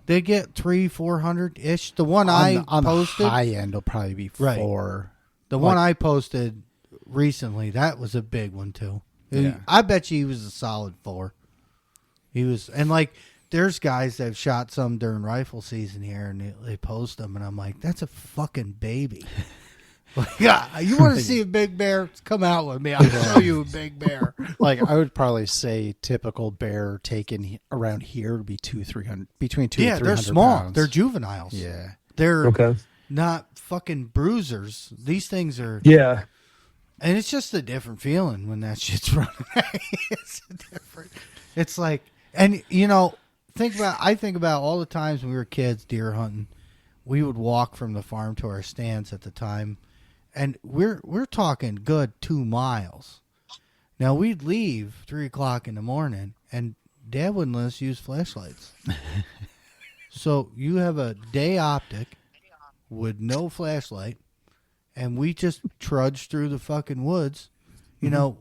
They get 300-400 ish. The one I posted, the high end will probably be 4. The one I posted recently, that was a big one too. Yeah. I bet you he was a solid 4. He was, and like, there's guys that have shot some during rifle season here, and they post them, and I'm like, that's a fucking baby. Like, you want to see a big bear? Come out with me. I'll show you a big bear. Like, I would probably say typical bear taken around here would be 200-300, between 200 and 300 they're small. pounds. They're juveniles. Yeah. They're not fucking bruisers. These things are. Yeah. And it's just a different feeling when that shit's running. It's different. It's like, and you know, I think about all the times when we were kids deer hunting. We would walk from the farm to our stands at the time. And we're talking good 2 miles. Now we'd leave 3:00 in the morning, and Dad wouldn't let us use flashlights. So you have a day optic with no flashlight, and we just trudged through the fucking woods. You know,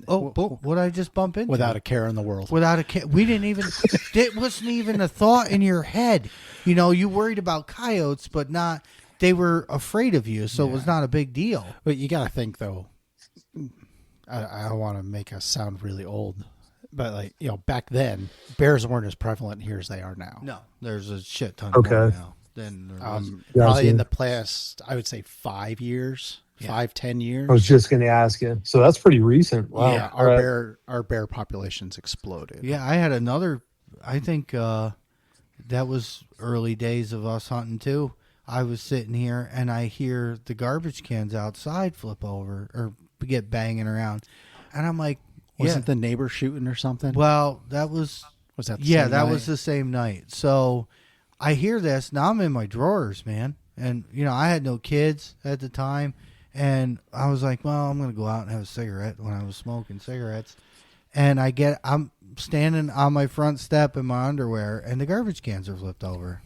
what I just bump into? Without a care in the world. Without a care. We didn't even. It wasn't even a thought in your head. You know, you worried about coyotes, but not. They were afraid of you, so it was not a big deal. But you got to think, though, I don't want to make us sound really old, but, like, you know, back then, bears weren't as prevalent here as they are now. No, there's a shit ton more now than there was. Probably in the past, I would say 5 years, 5-10 years. I was just going to ask you. So that's pretty recent. Wow. Yeah, our bear population's exploded. Yeah, I had another, I think that was early days of us hunting, too. I was sitting here and I hear the garbage cans outside flip over or get banging around. And I'm like, Wasn't the neighbor shooting or something? Well, that was that the same same that night? was the same night. So I hear this. Now I'm in my drawers, man. And, you know, I had no kids at the time. And I was like, well, I'm going to go out and have a cigarette when I was smoking cigarettes. And I'm standing on my front step in my underwear and the garbage cans are flipped over.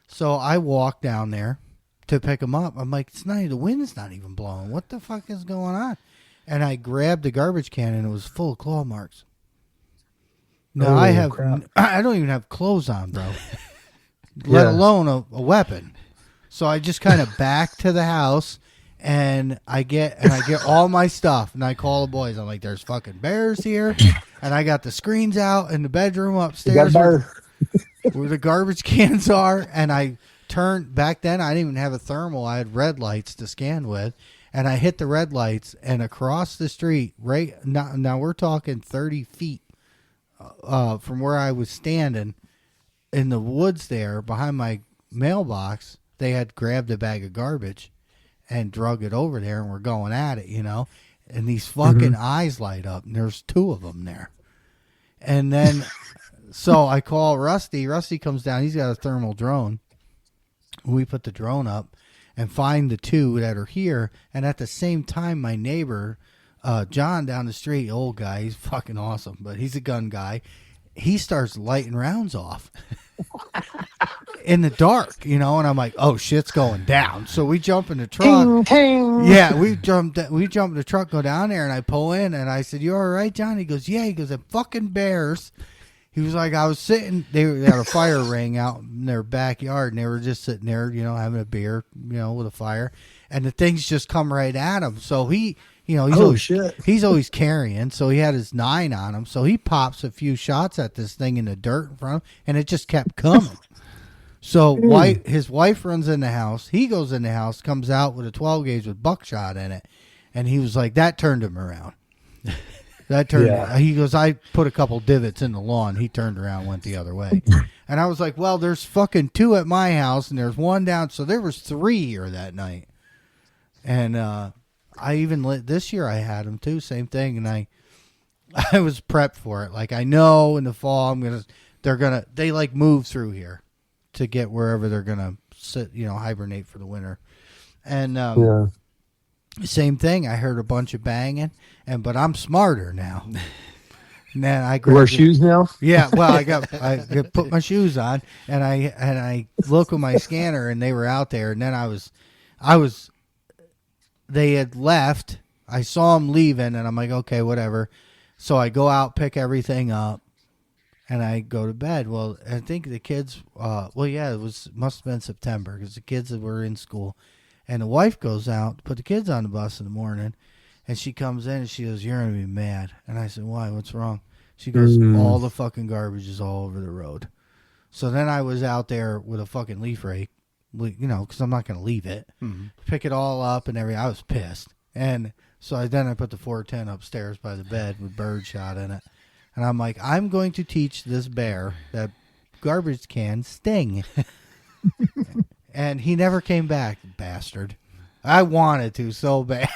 So I walk down there to pick them up. I'm like, the wind's not even blowing. What the fuck is going on? And I grabbed the garbage can and it was full of claw marks. Now crap. I don't even have clothes on, bro. Let alone a weapon. So I just kind of back to the house, and I get all my stuff, and I call the boys. I'm like, "There's fucking bears here," and I got the screens out in the bedroom upstairs where the garbage cans are, and I turned back then. I didn't even have a thermal. I had red lights to scan with, and I hit the red lights, and across the street, right now we're talking 30 feet from where I was standing in the woods there behind my mailbox. They had grabbed a bag of garbage and drug it over there, and we're going at it, and these fucking eyes light up, and there's 2 of them there. And then so I call Rusty. Rusty comes down. He's got a thermal drone. We put the drone up and find the 2 that are here. And at the same time, my neighbor, John down the street, old guy, he's fucking awesome, but he's a gun guy. He starts lighting rounds off in the dark, and I'm like, oh, shit's going down. So we jump in the truck. Ting. Yeah, we jump in the truck, go down there, and I pull in, and I said, "You all right, John?" He goes, "Yeah." He goes, "The fucking bears." He was like, I was sitting, they had a fire ring out in their backyard, and they were just sitting there, having a beer, with a fire, and the things just come right at him. So he's always carrying, so he had his 9 on him, so he pops a few shots at this thing in the dirt in front of him, and it just kept coming. So his wife runs in the house, he goes in the house, comes out with a 12 gauge with buckshot in it, and he was like, that turned him around. He goes, I put a couple divots in the lawn. He turned around, went the other way. And I was like, well, there's fucking 2 at my house, and there's 1 down. So there was 3 here that night. And I even this year I had them too, same thing. And I was prepped for it. Like, I know in the fall they like move through here to get wherever they're gonna sit, hibernate for the winter. And same thing. I heard a bunch of banging, but I'm smarter now. And then I wear shoes now. Yeah, well, I put my shoes on, and I look with my scanner, and they were out there. And then they had left. I saw them leaving, and I'm like, okay, whatever. So I go out, pick everything up, and I go to bed. Well, I think the kids. Must have been September because the kids were in school. And the wife goes out to put the kids on the bus in the morning, and she comes in and she goes, "You're going to be mad." And I said, "Why? What's wrong?" She goes, "All the fucking garbage is all over the road." So then I was out there with a fucking leaf rake, because I'm not going to leave it. Pick it all up and everything. I was pissed. And so I put the 410 upstairs by the bed with birdshot in it. And I'm like, I'm going to teach this bear that garbage cans sting. And he never came back, bastard. I wanted to so bad.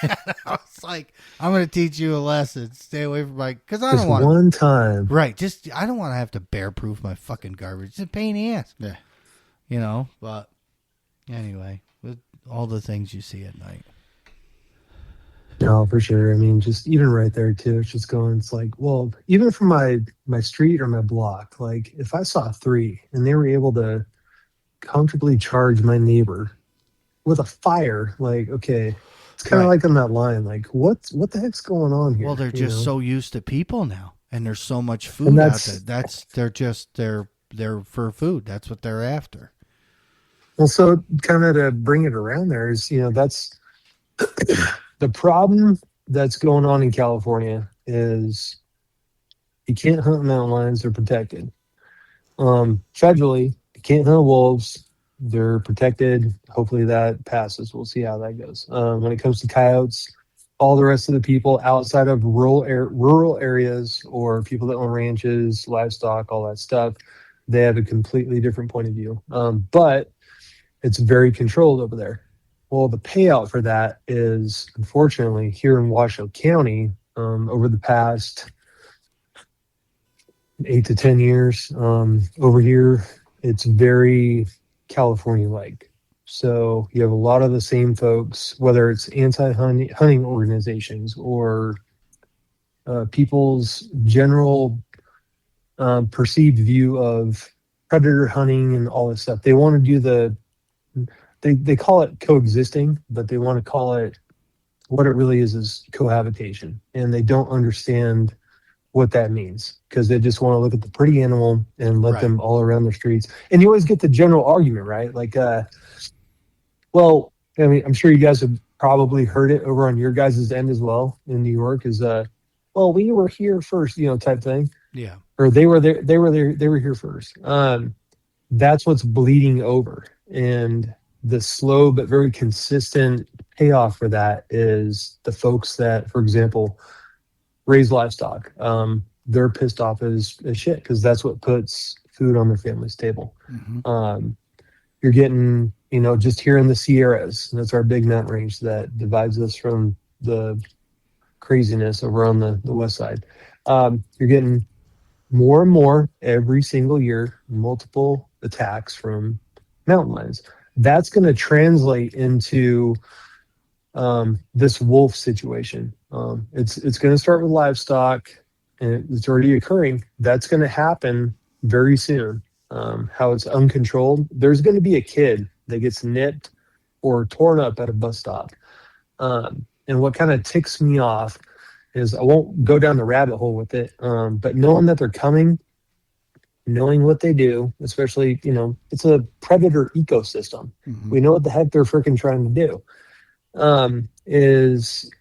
I was like, I'm going to teach you a lesson. Stay away from because I don't want one time. Right. I don't want to have to bear proof my fucking garbage. It's a pain in the ass. Yeah. But anyway, with all the things you see at night. No, for sure. I mean, just even right there too, it's like, well, even from my street or my block, like if I saw 3 and they were able to comfortably charge my neighbor with a fire, like, okay, it's kind of like on that line, like what the heck's going on here? Well, they're just so used to people now, and there's so much food out there. They're for food. That's what they're after. Well, so kind of to bring it around there is, that's the problem that's going on in California is you can't hunt mountain lions. They're protected. Federally, you can't hunt wolves. They're protected. Hopefully that passes. We'll see how that goes. When it comes to coyotes, all the rest of the people outside of rural areas or people that own ranches, livestock, all that stuff, they have a completely different point of view. But it's very controlled over there. Well, the payout for that is, unfortunately, here in Washoe County, over the past 8 to 10 years, over here, it's very California-like. So you have a lot of the same folks, whether it's anti-hunting organizations or people's general perceived view of predator hunting and all this stuff. They want to do they call it coexisting, but they want to call it what it really is cohabitation. And they don't understand what that means because they just want to look at the pretty animal and let them all around the streets. And you always get the general argument, right? Like, Well, I mean, I'm sure you guys have probably heard it over on your guys' end as well in New York. Is well, we were here first, type thing, Yeah. or they were there, they were here first. That's what's bleeding over, and the slow but very consistent payoff for that is the folks that, for example, raise livestock. They're pissed off as shit because that's what puts food on their family's table. You're getting, just here in the Sierras, and that's our big mountain range that divides us from the craziness over on the west side. You're getting more and more every single year, multiple attacks from mountain lions. That's going to translate into this wolf situation. It's going to start with livestock, and it's already occurring. That's going to happen very soon. How it's uncontrolled. There's going to be a kid that gets nipped or torn up at a bus stop. And what kind of ticks me off is, I won't go down the rabbit hole with it, but knowing that they're coming, knowing what they do, especially, it's a predator ecosystem. We know what the heck they're freaking trying to do. Is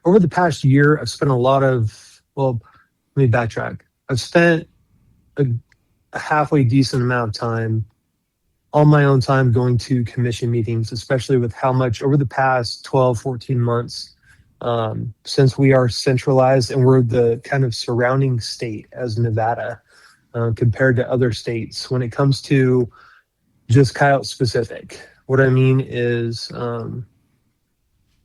over the past year, I've spent a lot of, well, let me backtrack. I've spent a halfway decent amount of time on my own time going to commission meetings, especially with how much over the past 12, 14 months, since we are centralized and we're the kind of surrounding state as Nevada, compared to other states when it comes to just coyote specific. What I mean is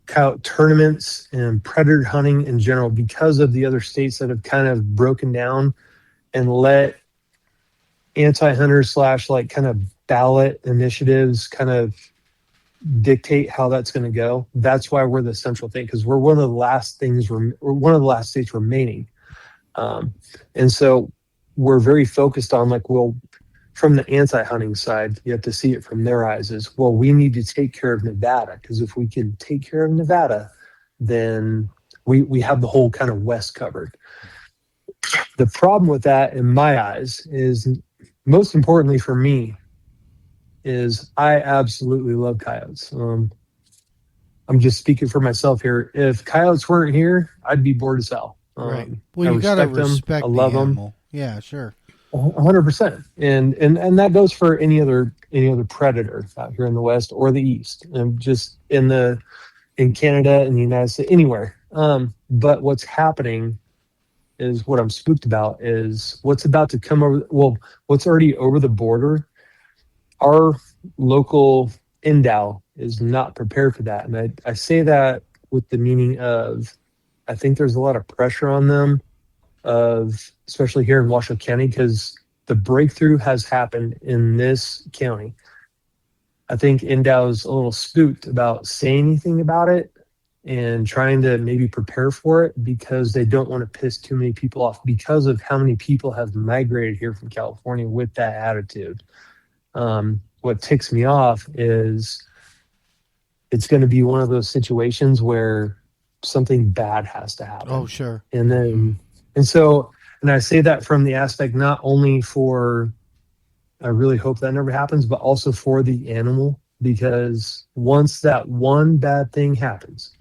coyote tournaments and predator hunting in general, because of the other states that have kind of broken down and let anti-hunters / kind of ballot initiatives kind of dictate how that's going to go. That's why we're the central thing, because we're one of the last things, we're one of the last states remaining. And so we're very focused on well, from the anti-hunting side, you have to see it from their eyes as, well, we need to take care of Nevada, because if we can take care of Nevada, then we have the whole kind of West covered. The problem with that, in my eyes, is most importantly for me, is I absolutely love coyotes. I'm just speaking for myself here. If coyotes weren't here, I'd be bored as hell. Right. Well, you gotta respect I love the them. animal. Yeah, sure. 100%, and that goes for any other predator out here in the West or the East, and just in Canada, in the United States, anywhere. But what's happening is, what I'm spooked about is what's about to come over. Well, what's already over the border. Our local NDOW is not prepared for that, and I say that with the meaning of, I think there's a lot of pressure on them, especially here in Washoe County, because the breakthrough has happened in this county. I think NDOW's a little spooked about saying anything about it and trying to maybe prepare for it, because they don't want to piss too many people off because of how many people have migrated here from California with that attitude. What ticks me off is it's going to be one of those situations where something bad has to happen. Oh, sure. And then, and I say that from the aspect not only for, I really hope that never happens, but also for the animal, because once that one bad thing happens,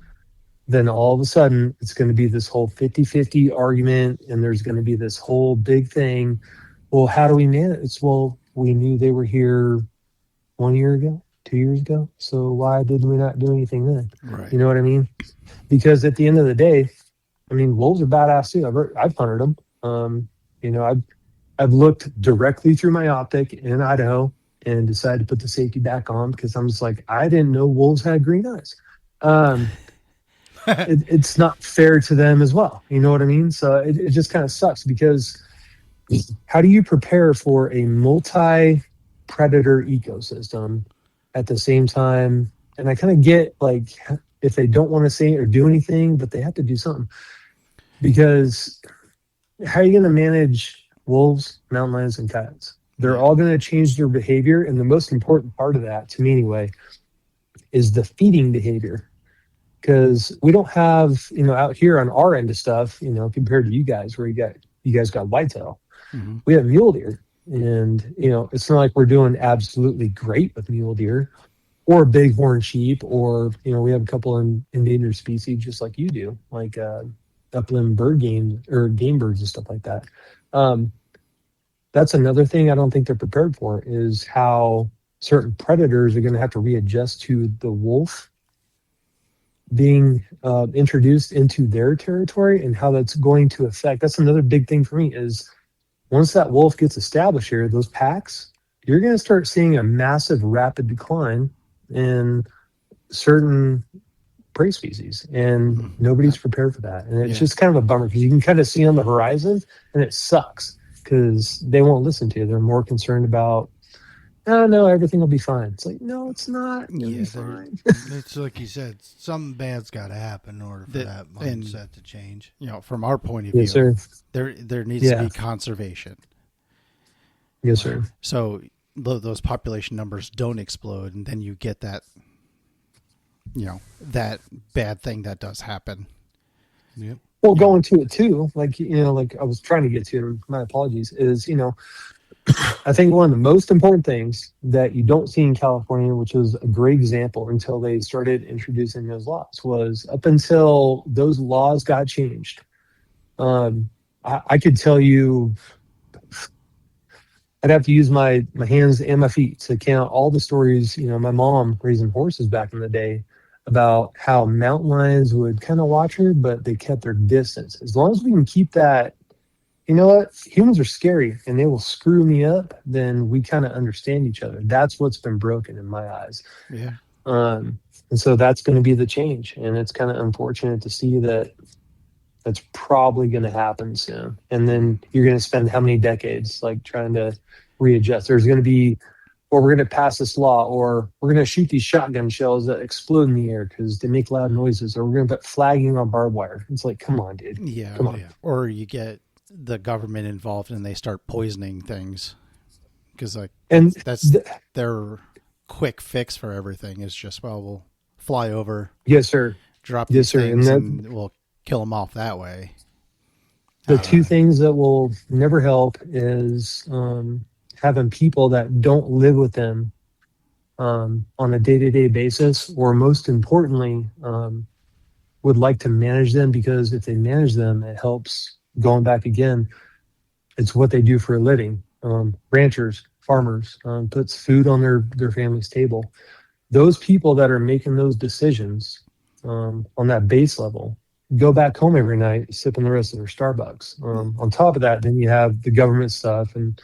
then all of a sudden it's going to be this whole 50-50 argument, and there's going to be this whole big thing. Well, how do we manage? It's, well, we knew they were here 1 year ago, 2 years ago, so why did we not do anything then? Right. You know what I mean? Because at the end of the day, I mean, wolves are badass too. I've hunted them. I've looked directly through my optic in Idaho and decided to put the safety back on, because I'm just like, I didn't know wolves had green eyes. It's not fair to them as well. You know what I mean? So it just kind of sucks, because how do you prepare for a multi-predator ecosystem at the same time? And I kind of get, if they don't want to say or do anything, but they have to do something. Because how are you going to manage wolves, mountain lions, and coyotes? They're all going to change their behavior. And the most important part of that, to me anyway, is the feeding behavior. Because we don't have, out here on our end of stuff, compared to you guys, where you guys got whitetail. Mm-hmm. We have mule deer. And, it's not like we're doing absolutely great with mule deer or bighorn sheep, or, we have a couple of endangered species just like you do, like upland bird game or game birds and stuff like that. That's another thing I don't think they're prepared for, is how certain predators are going to have to readjust to the wolf being introduced into their territory, and how that's going to affect. That's another big thing for me, is once that wolf gets established here, those packs, you're going to start seeing a massive rapid decline in certain prey species, and nobody's prepared for that. And it's just kind of a bummer, because you can kind of see on the horizon, and it sucks because they won't listen to you. They're more concerned about, oh no, everything will be fine. It's like, no, it's not. It'll be fine. It's like you said, something bad's got to happen in order for that mindset to change. From our point of view, Yes, sir. there needs to be conservation. Yes, sir. So those population numbers don't explode, and then you get that, that bad thing that does happen. Yep. Well, going to it too, like I was trying to get to, my apologies, is, I think one of the most important things that you don't see in California, which is a great example until they started introducing those laws, was up until those laws got changed. I could tell you, I'd have to use my hands and my feet to count all the stories, my mom raising horses back in the day, about how mountain lions would kind of watch her, but they kept their distance. As long as we can keep that, you know what, humans are scary and they will screw me up, then we kind of understand each other. That's what's been broken in my eyes. Yeah. And so that's going to be the change. And it's kind of unfortunate to see that that's probably going to happen soon. And then you're going to spend how many decades like trying to readjust? There's going to be, or we're going to pass this law, or we're going to shoot these shotgun shells that explode in the air because they make loud noises, or we're going to put flagging on barbed wire. It's like, come on, dude. Yeah. Come on. Yeah. Or you get the government involved and they start poisoning things, because that's their quick fix for everything is just, well, we'll fly over. Yes, sir. Drop these things and we'll kill them off that way. The two things that will never help is having people that don't live with them on a day-to-day basis, or most importantly, would like to manage them, because if they manage them, it helps. Going back again, it's what they do for a living. Ranchers, farmers, puts food on their family's table. Those people that are making those decisions on that base level go back home every night sipping the rest of their Starbucks. On top of that, then you have the government stuff and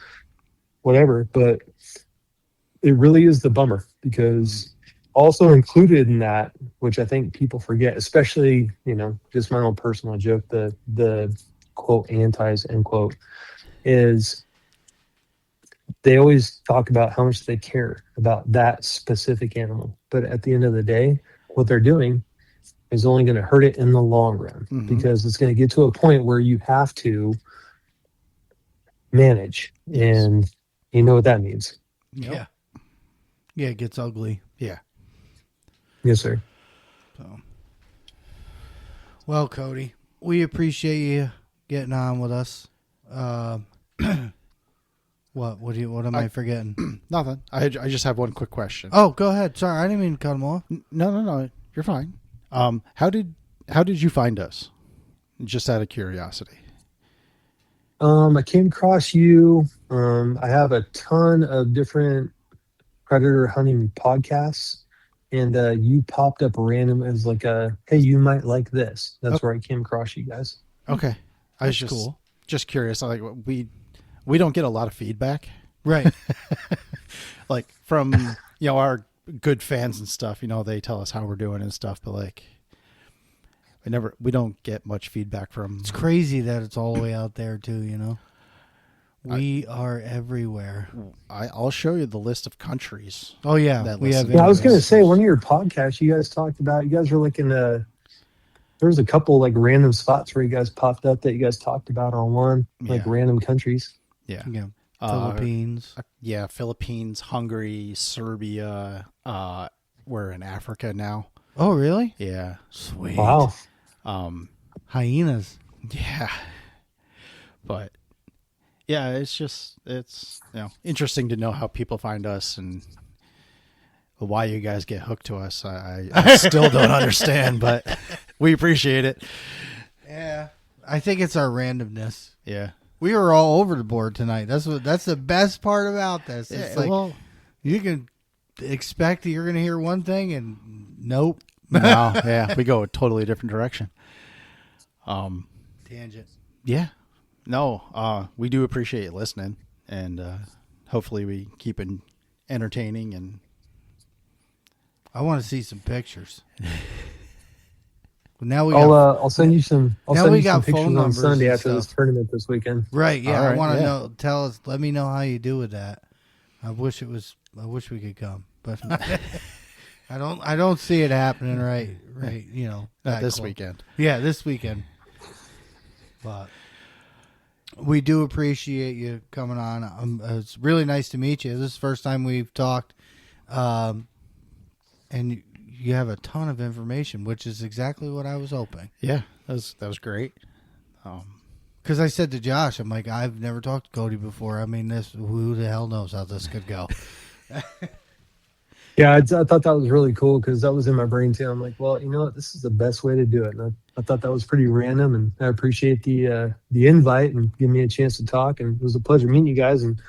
whatever, but it really is the bummer, because also included in that, which I think people forget, especially, just my own personal joke, the quote antis end quote, is they always talk about how much they care about that specific animal. But at the end of the day, what they're doing is only going to hurt it in the long run, because it's going to get to a point where you have to manage. And you know what that means. Yeah. Yeah, it gets ugly. Yeah. Yes, sir. So, well, Cody, we appreciate you getting on with us. What am I forgetting? Nothing. I just have one quick question. Oh, go ahead. Sorry, I didn't mean to cut them off. No. You're fine. How did you find us? Just out of curiosity. I came across you. I have a ton of different predator hunting podcasts, and you popped up random as like hey, you might like this. That's where I came across you guys. Okay. I was just curious. Like, we don't get a lot of feedback. Right. Like from, our good fans and stuff, they tell us how we're doing and stuff, but like we don't get much feedback from. It's crazy that it's all the way out there too, We are everywhere. I'll show you the list of countries. Oh yeah. We have. Yeah, I was going to say, one of your podcasts you guys talked about, you guys were like there was a couple like random spots where you guys popped up that you guys talked about on one, like random countries. Yeah. Yeah. Philippines. Philippines, Hungary, Serbia. We're in Africa now. Oh, really? Yeah. Sweet. Wow. Hyenas. Yeah. But Yeah, it's interesting to know how people find us and why you guys get hooked to us. I still don't understand, but we appreciate it. Yeah, I think it's our randomness. Yeah, We were all over the board tonight. That's the best part about this. It's well, you can expect that you're going to hear one thing, and nope, no, yeah, we go a totally different direction. Tangent. Yeah, no, we do appreciate you listening, and hopefully we keep it entertaining. And I want to see some pictures. Now I'll send you some. I'll now send we you some got phone pictures on numbers Sunday and after this stuff. tournament this weekend. Right, yeah. All I right, want to yeah. know. Tell us. Let me know how you do with that. I wish we could come, but I don't see it happening. Right. You know, not that this close. weekend. Yeah, this weekend. But we do appreciate you coming on. It's really nice to meet you. This is the first time we've talked, and you have a ton of information, which is exactly what I was hoping. Yeah, that was great. Because I said to Josh, I'm like, I've never talked to Cody before. I mean, who the hell knows how this could go? Yeah, I thought that was really cool because that was in my brain too. I'm like, well, you know what? This is the best way to do it. And I thought that was pretty random, and I appreciate the invite and giving me a chance to talk. And it was a pleasure meeting you guys, and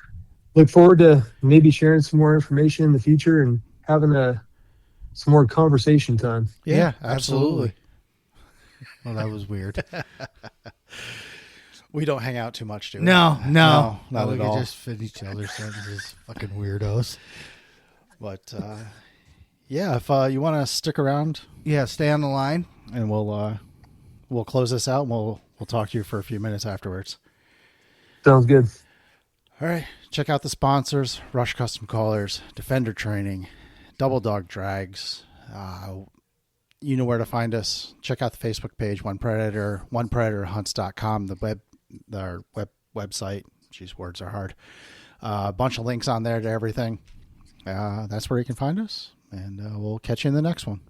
look forward to maybe sharing some more information in the future and having some more conversation time. Yeah, absolutely. Well, that was weird. We don't hang out too much, do we? No, not we at could all. just fit each other's sentences. Fucking weirdos. But yeah, if you want to stick around, Yeah, stay on the line. and we'll close this out. And we'll talk to you for a few minutes afterwards. Sounds good. All right, check out the sponsors: Rush Custom Collars, Defender Training, Double Dog Drags. You know where to find us. Check out the Facebook page, One Predator, onepredatorhunts.com, our website. Jeez, words are hard. A bunch of links on there to everything. That's where you can find us, and we'll catch you in the next one.